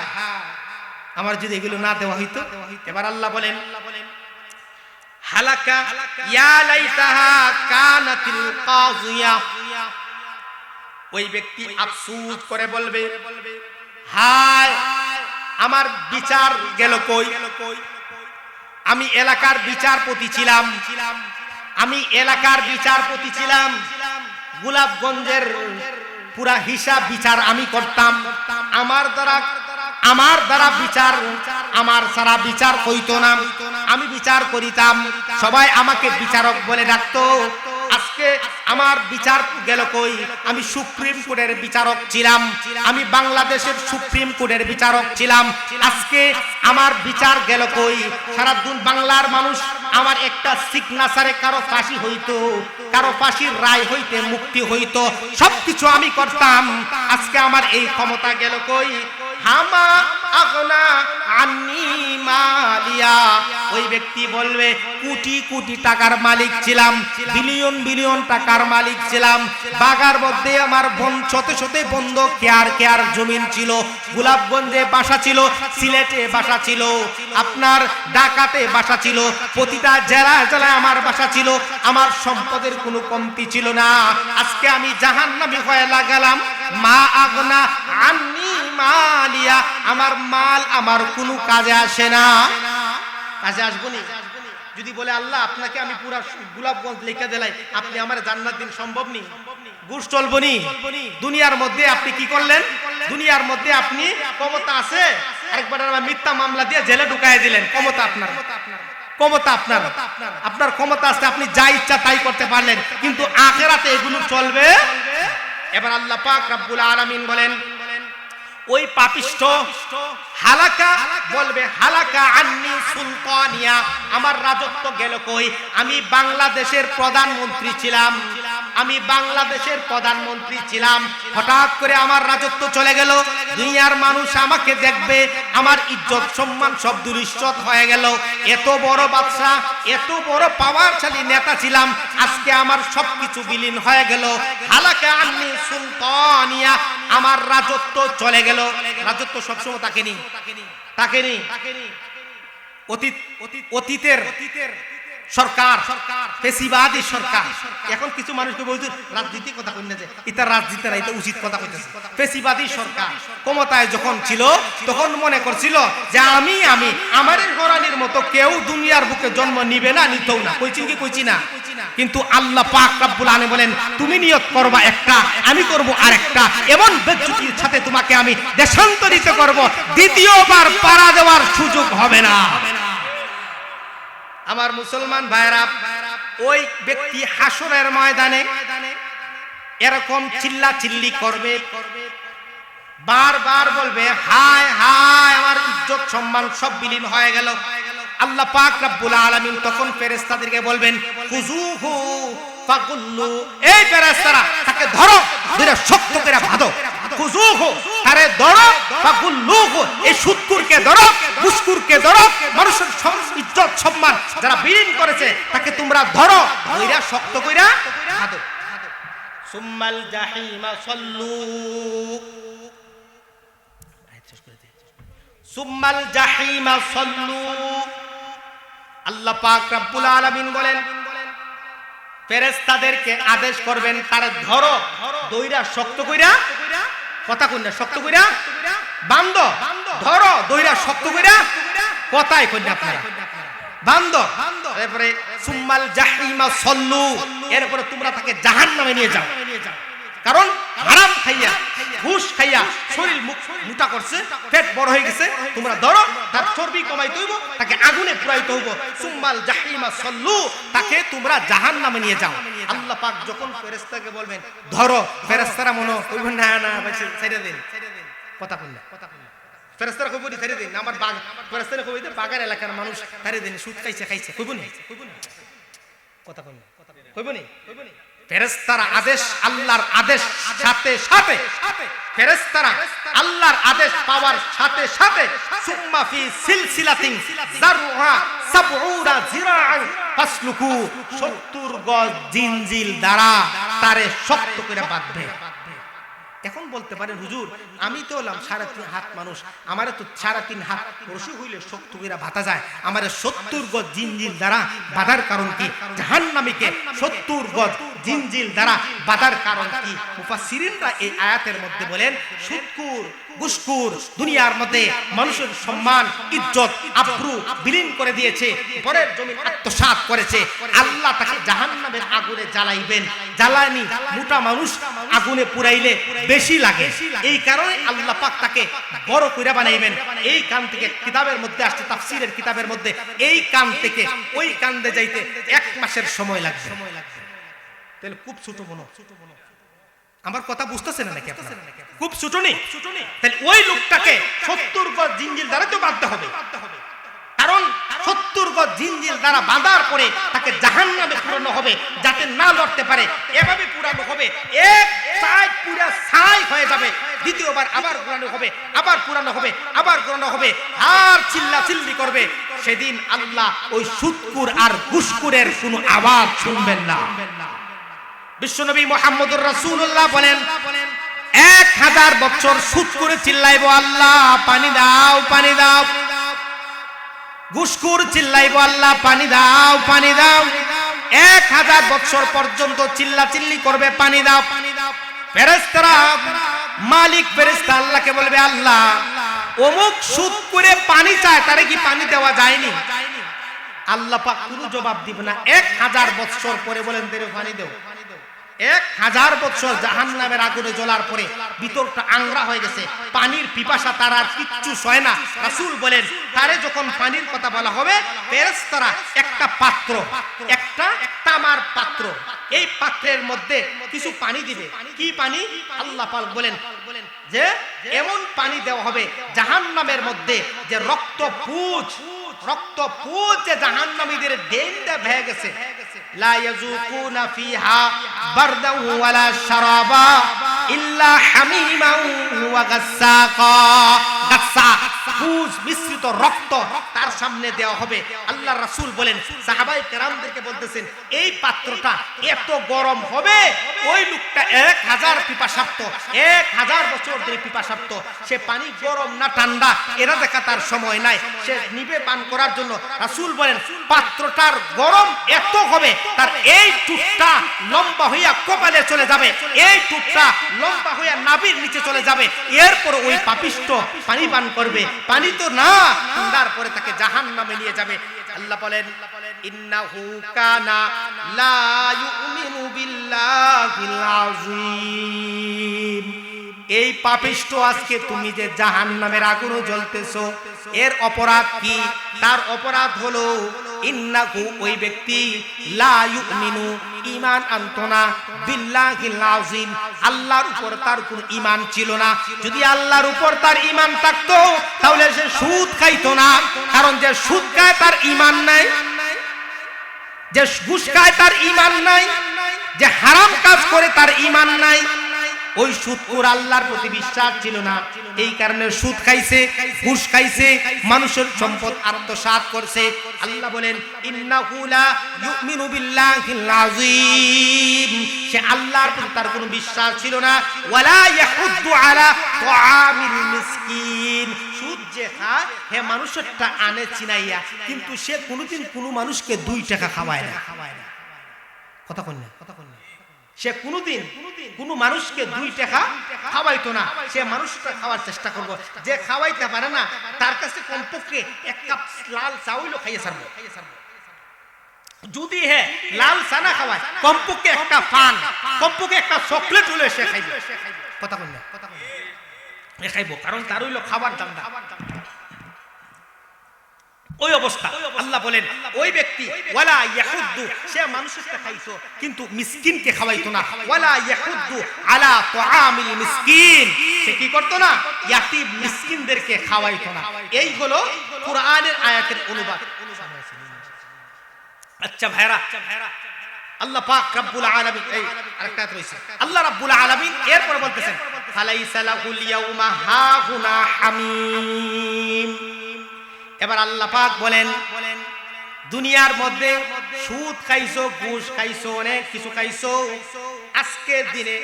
আমার যদি এগুলো না দেওয়া হইতো। এবার আল্লাহ বলেন হালাকা ইয়া লাইতাহা কানাতিল কাযিয়া, ওই ব্যক্তি আফসোস করে বলবে হায় আমার বিচার গেল কই। আমি এলাকার বিচারপতি ছিলাম, আমি এলাকার বিচারপতি ছিলাম, গোলাপগঞ্জের পুরা হিসাব বিচার আমি করতাম, আমার দ্বারা বিচার, আমার সারা বিচার হইতো না, আমি বিচার করিতাম, সবাই আমাকে বিচারক বলে ডাকতো। আজকে আমার বিচার গেল কই। আমি সুপ্রিম কোর্টের বিচারক ছিলাম, আমি বাংলাদেশের সুপ্রিম কোর্টের বিচারক ছিলাম, আজকে আমার বিচার গেল কই। সারা বাংলার মানুষ আমার একটা সিগনেচারে কারো ফাঁসি হইতো, কারো ফাঁসির রায় হইতে মুক্তি হইতো, সবকিছু আমি করতাম, আজকে আমার এই ক্ষমতা গেল কই। হামা আগনা আন্নি মালিয়া, ওই ব্যক্তি বলবে কোটি কোটি টাকার মালিক ছিলাম, বিলিয়ন বিলিয়ন টাকার মালিক ছিলাম, বাগার মধ্যে আমার শত শত বন্ধ কেয়ার জমিন ছিল, গোলাপগঞ্জে বাসা ছিল, সিলেটে বাসা ছিল, আপনার ঢাকাতে বাসা ছিল, প্রতিটা জেলায় আমার বাসা ছিল, আমার সম্পদের কোনো কমতি ছিল না। আজকে আমি জাহান্নামী হয়ে লাগালাম। মা আগনা আন্নি মালিয়া, আমার মাল আমার কোনো কাজে আসে না। কাজে আসবো নি? যদি বলে আল্লাহ আপনাকে আমি পুরা গোলাপগঞ্জ লিখে দিলাই, আপনি আমার জান্নাত দিন, সম্ভব নি? ঘুষ চলবো নি? দুনিয়ার মধ্যে আপনি কি করলেন? দুনিয়ার মধ্যে আপনি ক্ষমতা আছে, আরেকবার আবার মিথ্যা মামলা দিয়ে জেলে ঢুকায় দিলেন। ক্ষমতা আপনার, ক্ষমতা আপনার, আপনার ক্ষমতা আছে, আপনি যা ইচ্ছা তাই করতে পারলেন, কিন্তু আখিরাতে এগুলো চলবে। এবার আল্লাহ পাক রব্বুল আলামিন বলেন, ওই পাপিষ্ঠ হালাকা বলবে, হালাকা আন্নি সুলতানিয়া, আমার রাজত্ব গেল কই? আমি বাংলাদেশের প্রধানমন্ত্রী ছিলাম, আমি বাংলাদেশের প্রধানমন্ত্রী ছিলাম, হঠাৎ করে আমার রাজত্ব চলে গেল, দুনিয়ার মানুষ আমাকে দেখবে, আমার ইজ্জত সম্মান সব দুরিশ্বত হয়ে গেল। এত বড় বাদশা, এত বড় পাওয়ারশালী নেতা ছিলাম, আজকে আমার সবকিছু বিলীন হয়ে গেল। হালাকা আন্নি সুলতানিয়া, আমার রাজত্ব চলে গেল। রাজত্ব সবসময় তাকেনি, তাকেনি অতীতের সরকার, ফেসিবাদী সরকার। এখন কিছু মানুষকে বলছে রাজনীতি কথা কই না, যে এটা রাজনীতি না, এটা উচিত কথা কইতেছে। ফেসিবাদী সরকার ক্ষমতায় যখন ছিল তখন মনে করছিল যে আমি আমাদের ঘরানির মতো কেউ দুনিয়ার বুকে জন্ম নিবে না, নিতেও না। কইছেন কি কইছি না? কিন্তু আল্লাহ পাক রব্বুল আলামিন বলেন, তুমি নিয়ত করবা একটা, আমি করব আরেকটা, এমন বেজ্জতির সাথে তোমাকে আমি দেশান্তরিত করব, দ্বিতীয়বার পাড়া দেওয়ার সুযোগ হবে না। আমার মুসলমান ভাইরা, ওই ব্যক্তি হাসরের ময়দানে এরকম চিল্লা চিল্লি করবে, বারবার বলবে, হায় হায়, আমার ইজ্জত সম্মান সব বিলীন হয়ে গেল। আল্লাহ পাক রব্বুল আলামিন তখন ফেরেশতাদেরকে বলবেন, খুযুহু ফাগুল্লু, এই ফেরেশতারা তাকে ধরো, ধরে শক্ত করে বাঁধো। খুযুহু, আরে ধরো, ফাগুল্লুহু, এই সুদকুরকে ধরো, ঘুষখোরকে ধরো, মানুষের ইজ্জত সম্মান যারা বিলীন করেছে তাকে তোমরা ধরো, ধইরা শক্ত কইরা বাঁধো। সুম্মাল জাহিমা সাল্লু, সুম্মাল জাহিমা সাল্লু। আল্লাহ পাক রব্বুল আলামিন বলেন, ফেরেশতাদেরকে আদেশ করবেন, তারা ধরো, দইরা শক্ত কইরা, কথা কইনা, শক্ত কইরা বান্ধো, ধরো, দইরা শক্ত কইরা, কথাই কইনা আপনারা বান্ধো। এরপরে সুম্মাল জাহিমা সাল্লু, এরপরে তোমরা তাকে জাহান্নামে নিয়ে যাও। কারণ হারাম খাইয়া, ঘুষ খাইয়া শরীর মোটা করছে, পেট বড় হয়ে গেছে, তোমরা ধরো, তার চর্বি কমাইতে হইব, তাকে আগুনে পুরাইতে হইব। সুম্মাল জাহিমা সাল্লু, তাকে তোমরা জাহান্নামে নিয়ে যাও। আল্লাহ পাক যখন ফেরেশতাকে বলবেন ধরো, ফেরেশতারা মনে কইবেন না না ভাই ছেড়ে দেন, কথা কইনা, ফেরেশতারা কইব নি ছেড়ে দেন, আমার বাগ ফেরেশতারা কইবে যে বাগার এলাকার মানুষ ছেড়ে দেন, সুদ খাইছে কইব নি, কথা কইনা, কইব নি। ফেরেশতারা আদেশ, আল্লাহর আদেশ সাথে সাথে, ফেরেশতারা আল্লাহর আদেশ পাওয়ার সাথে সাথে, সুম্মা ফি সিলসিলাতিন যারহা ৭০ জিরাআন ফাসলুকু, ৭০ গজ জিনজিল দ্বারা তারে শক্ত করে বাঁধবে। এখন বলতে পারেন হুজুর, আমি তো হলাম ৩.৫ হাত মানুষ, আমারে তো ৩.৫ হাত রশি হইলে শক্ত কইরা বাঁধা যায়, আমারে ৭০ গজ জিনজিল দ্বারা বাঁধার কারণ কি? জাহান্নামীকে ৭০ গজ জিনজিল দ্বারা বাঁধার কারণ কি? মুফাসসিরিনরা এই আয়াতের মধ্যে বলেন, সুদকুর, ঘুষখোর দুনিয়ার মধ্যে মানুষের সম্মান, ইজ্জত, আব্রু বিলীন করে দিয়েছে, পরের জমিন আত্মসাৎ করেছে, আল্লাহ তাকে জাহান্নামের আগুনে জ্বালাইবেন। জ্বালানি মোটা মানুষ আগুনে পুরাইলে বেশি লাগে, এই কারণে আল্লাহ পাক তাকে বড় কইরা বানাইবেন। এই কান থেকে কিতাবের মধ্যে আসছে, তাফসীরের কিতাবের মধ্যে, এই কান থেকে ওই কান্দে যাইতে ১ মাসের সময় লাগবে। তাহলে খুব ছোট মনো, আমার কথা বুঝতেছেন নাকি আপনারা? খুব ছোট নেই, তাহলে ওই লোকটাকে ৭০ গজ জিনজিল দ্বারা তো বাঁধতে হবে, কারণ ৭০ গজ জিনজিল দ্বারা বাঁধার পরে তাকে জাহান্নামে পুরানো হবে, যাতে না লড়তে পারে, এভাবে পুরানো হবে, এক সাইড পুরা ছাই হয়ে যাবে, দ্বিতীয়বার আবার পুরানো হবে, আবার পুরানো হবে, আবার পুরানো হবে, আর চিল্লা চিল্লি করবে। সেদিন আল্লাহ ওই সুদকুর আর ঘুষখোরের কোনো আওয়াজ শুনবেন না। বিশ্বনবী মুহাম্মদুর রাসূলুল্লাহ বলেন, ১০০০ বছর সুদ করে চিল্লাইব, আল্লাহ পানি দাও, পানি দাও। ঘুষখোর চিল্লাইব, আল্লাহ পানি দাও, পানি দাও। ১০০০ বছর পর্যন্ত চিল্লা চিল্লি করবে, পানি দাও। ফেরেশতারা, মালিক ফেরেশতা আল্লাহকে বলবে, আল্লাহ অমুক সুদ করে পানি চায়, তারে কি পানি দেওয়া যায়নি? আল্লাহ পাক কোনো জবাব দিবে না। ১০০০ বছর পরে বলেন, তেরে পানি দেও। 1000 বছর জাহান্নামের আগুনে জ্বলার পরে ভিতরটা আংরা হয়ে গেছে, পানির পিপাসা তার আর কিচ্ছু সয় না। রাসূল বলেন তারে যখন পানির কথা বলা হবে, ফেরেশতারা একটা পাত্র, একটা তামার পাত্র, এই পাত্রের মধ্যে কিছু পানি দিবে। কি পানি? আল্লাহ পাক বলেন যে এমন পানি দেওয়া হবে জাহান্নামের মধ্যে যে রক্তপুঞ্জ যে জাহান্নামীদের দেনটা ভেঙে গেছে। লা ইয়াযুকুনা ফিহা বারদান ওয়ালা শারাবা ইল্লা হামিমান ওয়া গাসসাকা। পুজ মিশ্রিত রক্ত তার সামনে দেওয়া হবে। আল্লাহর রাসূল বলেন, সাহাবায়ে কেরামদেরকে বলতেছেন, এই পাত্রটা এত গরম হবে, ওই লোকটা 1000 পিপাসার্ত, 1000 বছর ধরে পিপাসার্ত, সে পানি গরম না ঠান্ডা এরা দেখা তার সময় নাই, সে নিবে পান করার জন্য। রাসূল বলেন পাত্রটার গরম এত হবে, তার এই টুকটা লম্বা হইয়া কপালে চলে যাবে, এই টুকটা লম্বা হইয়া নাভির নিচে চলে যাবে। এরপর ওই পাপিষ্ট পানি পান করবে, পানি তো না, ঠান্ডার পরে তাকে জাহান্নামে নিয়ে যাবে। আল্লাহ বলেন ইন্নাহু কানা লা ইউমিনু বিল্লাহিল আযীম। এই পাপিষ্ট আজকে তুমি যে জাহান্নামের আগুনে জ্বলতেছো, এর অপরাধ কি? তার অপরাধ হলো ইন্নাহু, ওই ব্যক্তি লা ইউমিনু, ঈমান আনতো না, বিল্লাহিল আযীম, আল্লাহর উপর তার কোনো ঈমান ছিল না। যদি আল্লাহর উপর তার ঈমান থাকতো তাহলে সে সুদ খাইতো না, কারণ যে সুদ খায় তার ঈমান নাই, যে ঘুষ খায় তার ঈমান নাই, যে হারাম কাজ করে তার ঈমান নাই। ওই সুদখোর আল্লাহর প্রতি বিশ্বাস ছিল না, এই কারণে সুদ খাইছে, ঘুষ খাইছে, মানুষের সম্পদ আত্মসাৎ করছে। আল্লাহ বলেন ইন্নাহু লা ইউমিনু বিল্লাহিল আযীম, সে আল্লাহর প্রতি তার কোনো বিশ্বাস ছিল না। ওয়ালা ইয়াহুদ্দু আলা তুআমিল মিসকিন, সুদ যে খায় হে মানুষেরটা আনে চিনাইয়া, কিন্তু সে কোনোদিন কোনো মানুষকে 2 টাকা খাওয়ায় না। কথা কন না, কথা কন না। সে কোনোদিন কোনো মানুষকে 2 টাকা খাওয়াইতো না, সে মানুষটা খাওয়ার চেষ্টা করবো। যে খাওয়াইতে পারে না তার কাছে কমপক্ষে 1 কাপ লাল চাউলও খাইয়ে ছাড়বো। যদি হে লাল চানা খাওয়ায়, কমপক্ষে একটা পান, কমপক্ষে একটা চকলেট হলে সে খাইবে। কথা কন না, কথা কন না, খাইবো, কারণ তার হইলো খাবার দান্দা। ওই অবস্থা আল্লাহ বলেন ওই ব্যক্তি ওয়ালা ইয়াহুদ্দু, সে মানুষকে খাইতো কিন্তু মিসকিনকে খাওয়াইতো না। ওয়ালা ইয়াহুদ্দু আলা তুআমিল মিসকিন, সে কি করতো না? ইয়াতিম মিসকিনদেরকে খাওয়াইতো না। এই হলো কুরআনের আয়াতের অনুবাদ। আচ্ছা ভাইরা, আল্লাহ পাক রব্বুল আলামিন, এই আরেকটা আয়াত রয়েছে, আল্লাহ রব্বুল আলামিন এরপর বলতেছেন ফালাইসা লাহুল ইয়াউমা হাহুনা হামিম। এবার আল্লাহ পাক বলেন দুনিয়ার মধ্যে সুদ খাইছো, ঘুষ খাইছো, অনেক কিছু খাইছো, আজকের দিনে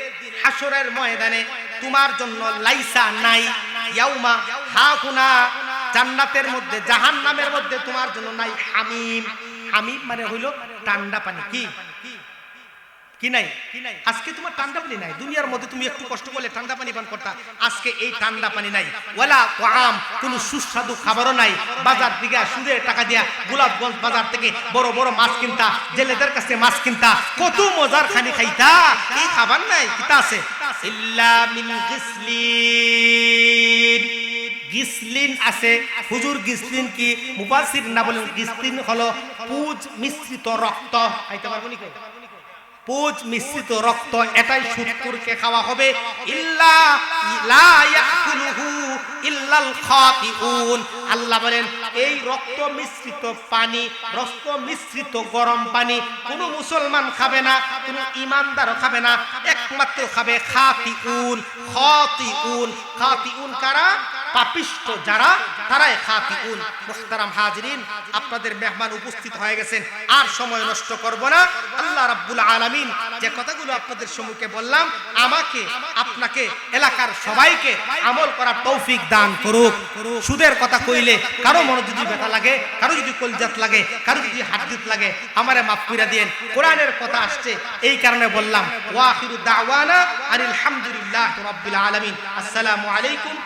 হাসরের ময়দানে তোমার জন্য লাইসা নাই, ইয়াউমা হাকুনা, জান্নাতের মধ্যে জাহান্নামের মধ্যে তোমার জন্য নাই হামিম। হামিম মানে হইল ঠান্ডা পানি। কি কি নাই? আজকে তোমার ঠান্ডা পানি নাই। দুনিয়ার মধ্যে তুমি একটু কষ্ট করলে ঠান্ডা পানি পান করতা, আজকে এই ঠান্ডা পানি নাই। ওয়ালা তাআম, কোন সুস্বাদু খাবারও নাই। বাজার থেকে সুদের টাকা দিয়া গোলাপগঞ্জ বাজার থেকে বড় বড় মাছ কিনতা, জেলেদের কাছে মাছ কিনতা, কত মজার খানি খাইতা, এই খাবার নাই। কিতা আছে? ইল্লা মিন গিসলিন, গিসলিন আছে। হুজুর গিসলিন কি? মুফাসসির না বলেন গিসলিন হলো পুজ মিশ্রিত রক্ত। খাইতে পারবো নি? পুজ মিশ্রিত রক্ত, এটাই সুদখোরকে খাওয়া হবে। ইল্লা লা ইয়াকুলুহু ইল্লাল খাতিউন, আল্লাহ বলেন এই রক্ত মিশ্রিত পানি, রক্ত মিশ্রিত গরম পানি কোন মুসলমান খাবে না, কোন ঈমানদারও খাবে না, একমাত্র খাবে খাতিউন। খাতিউন, খাতিউন কারা? পাপিষ্ট যারা, তারাই খাতিউন। মুহতারাম হাজিরিন, আপনাদের মেহমান উপস্থিত হয়ে গেছেন, আর সময় নষ্ট করব না। আল্লাহ রাব্বুল আলামিন যে কথাগুলো আপনাদের সম্মুখে বললাম, আমাকে, আপনাকে, এলাকার সবাইকে আমল করার তৌফিক দান করুক। সুদের কথা কইলে কারো মনে যদি ব্যথা লাগে, কারো যদি কলজাত লাগে, কারো যদি হাদিস লাগে, আমারে মাফ কইরা দেন। কোরআনের কথা আসছে এই কারণে বললাম। ওয়া আখিরু দাওয়ানা আনিল হামদুলিল্লাহি রাব্বিল আলামিন। আসসালামু আলাইকুম।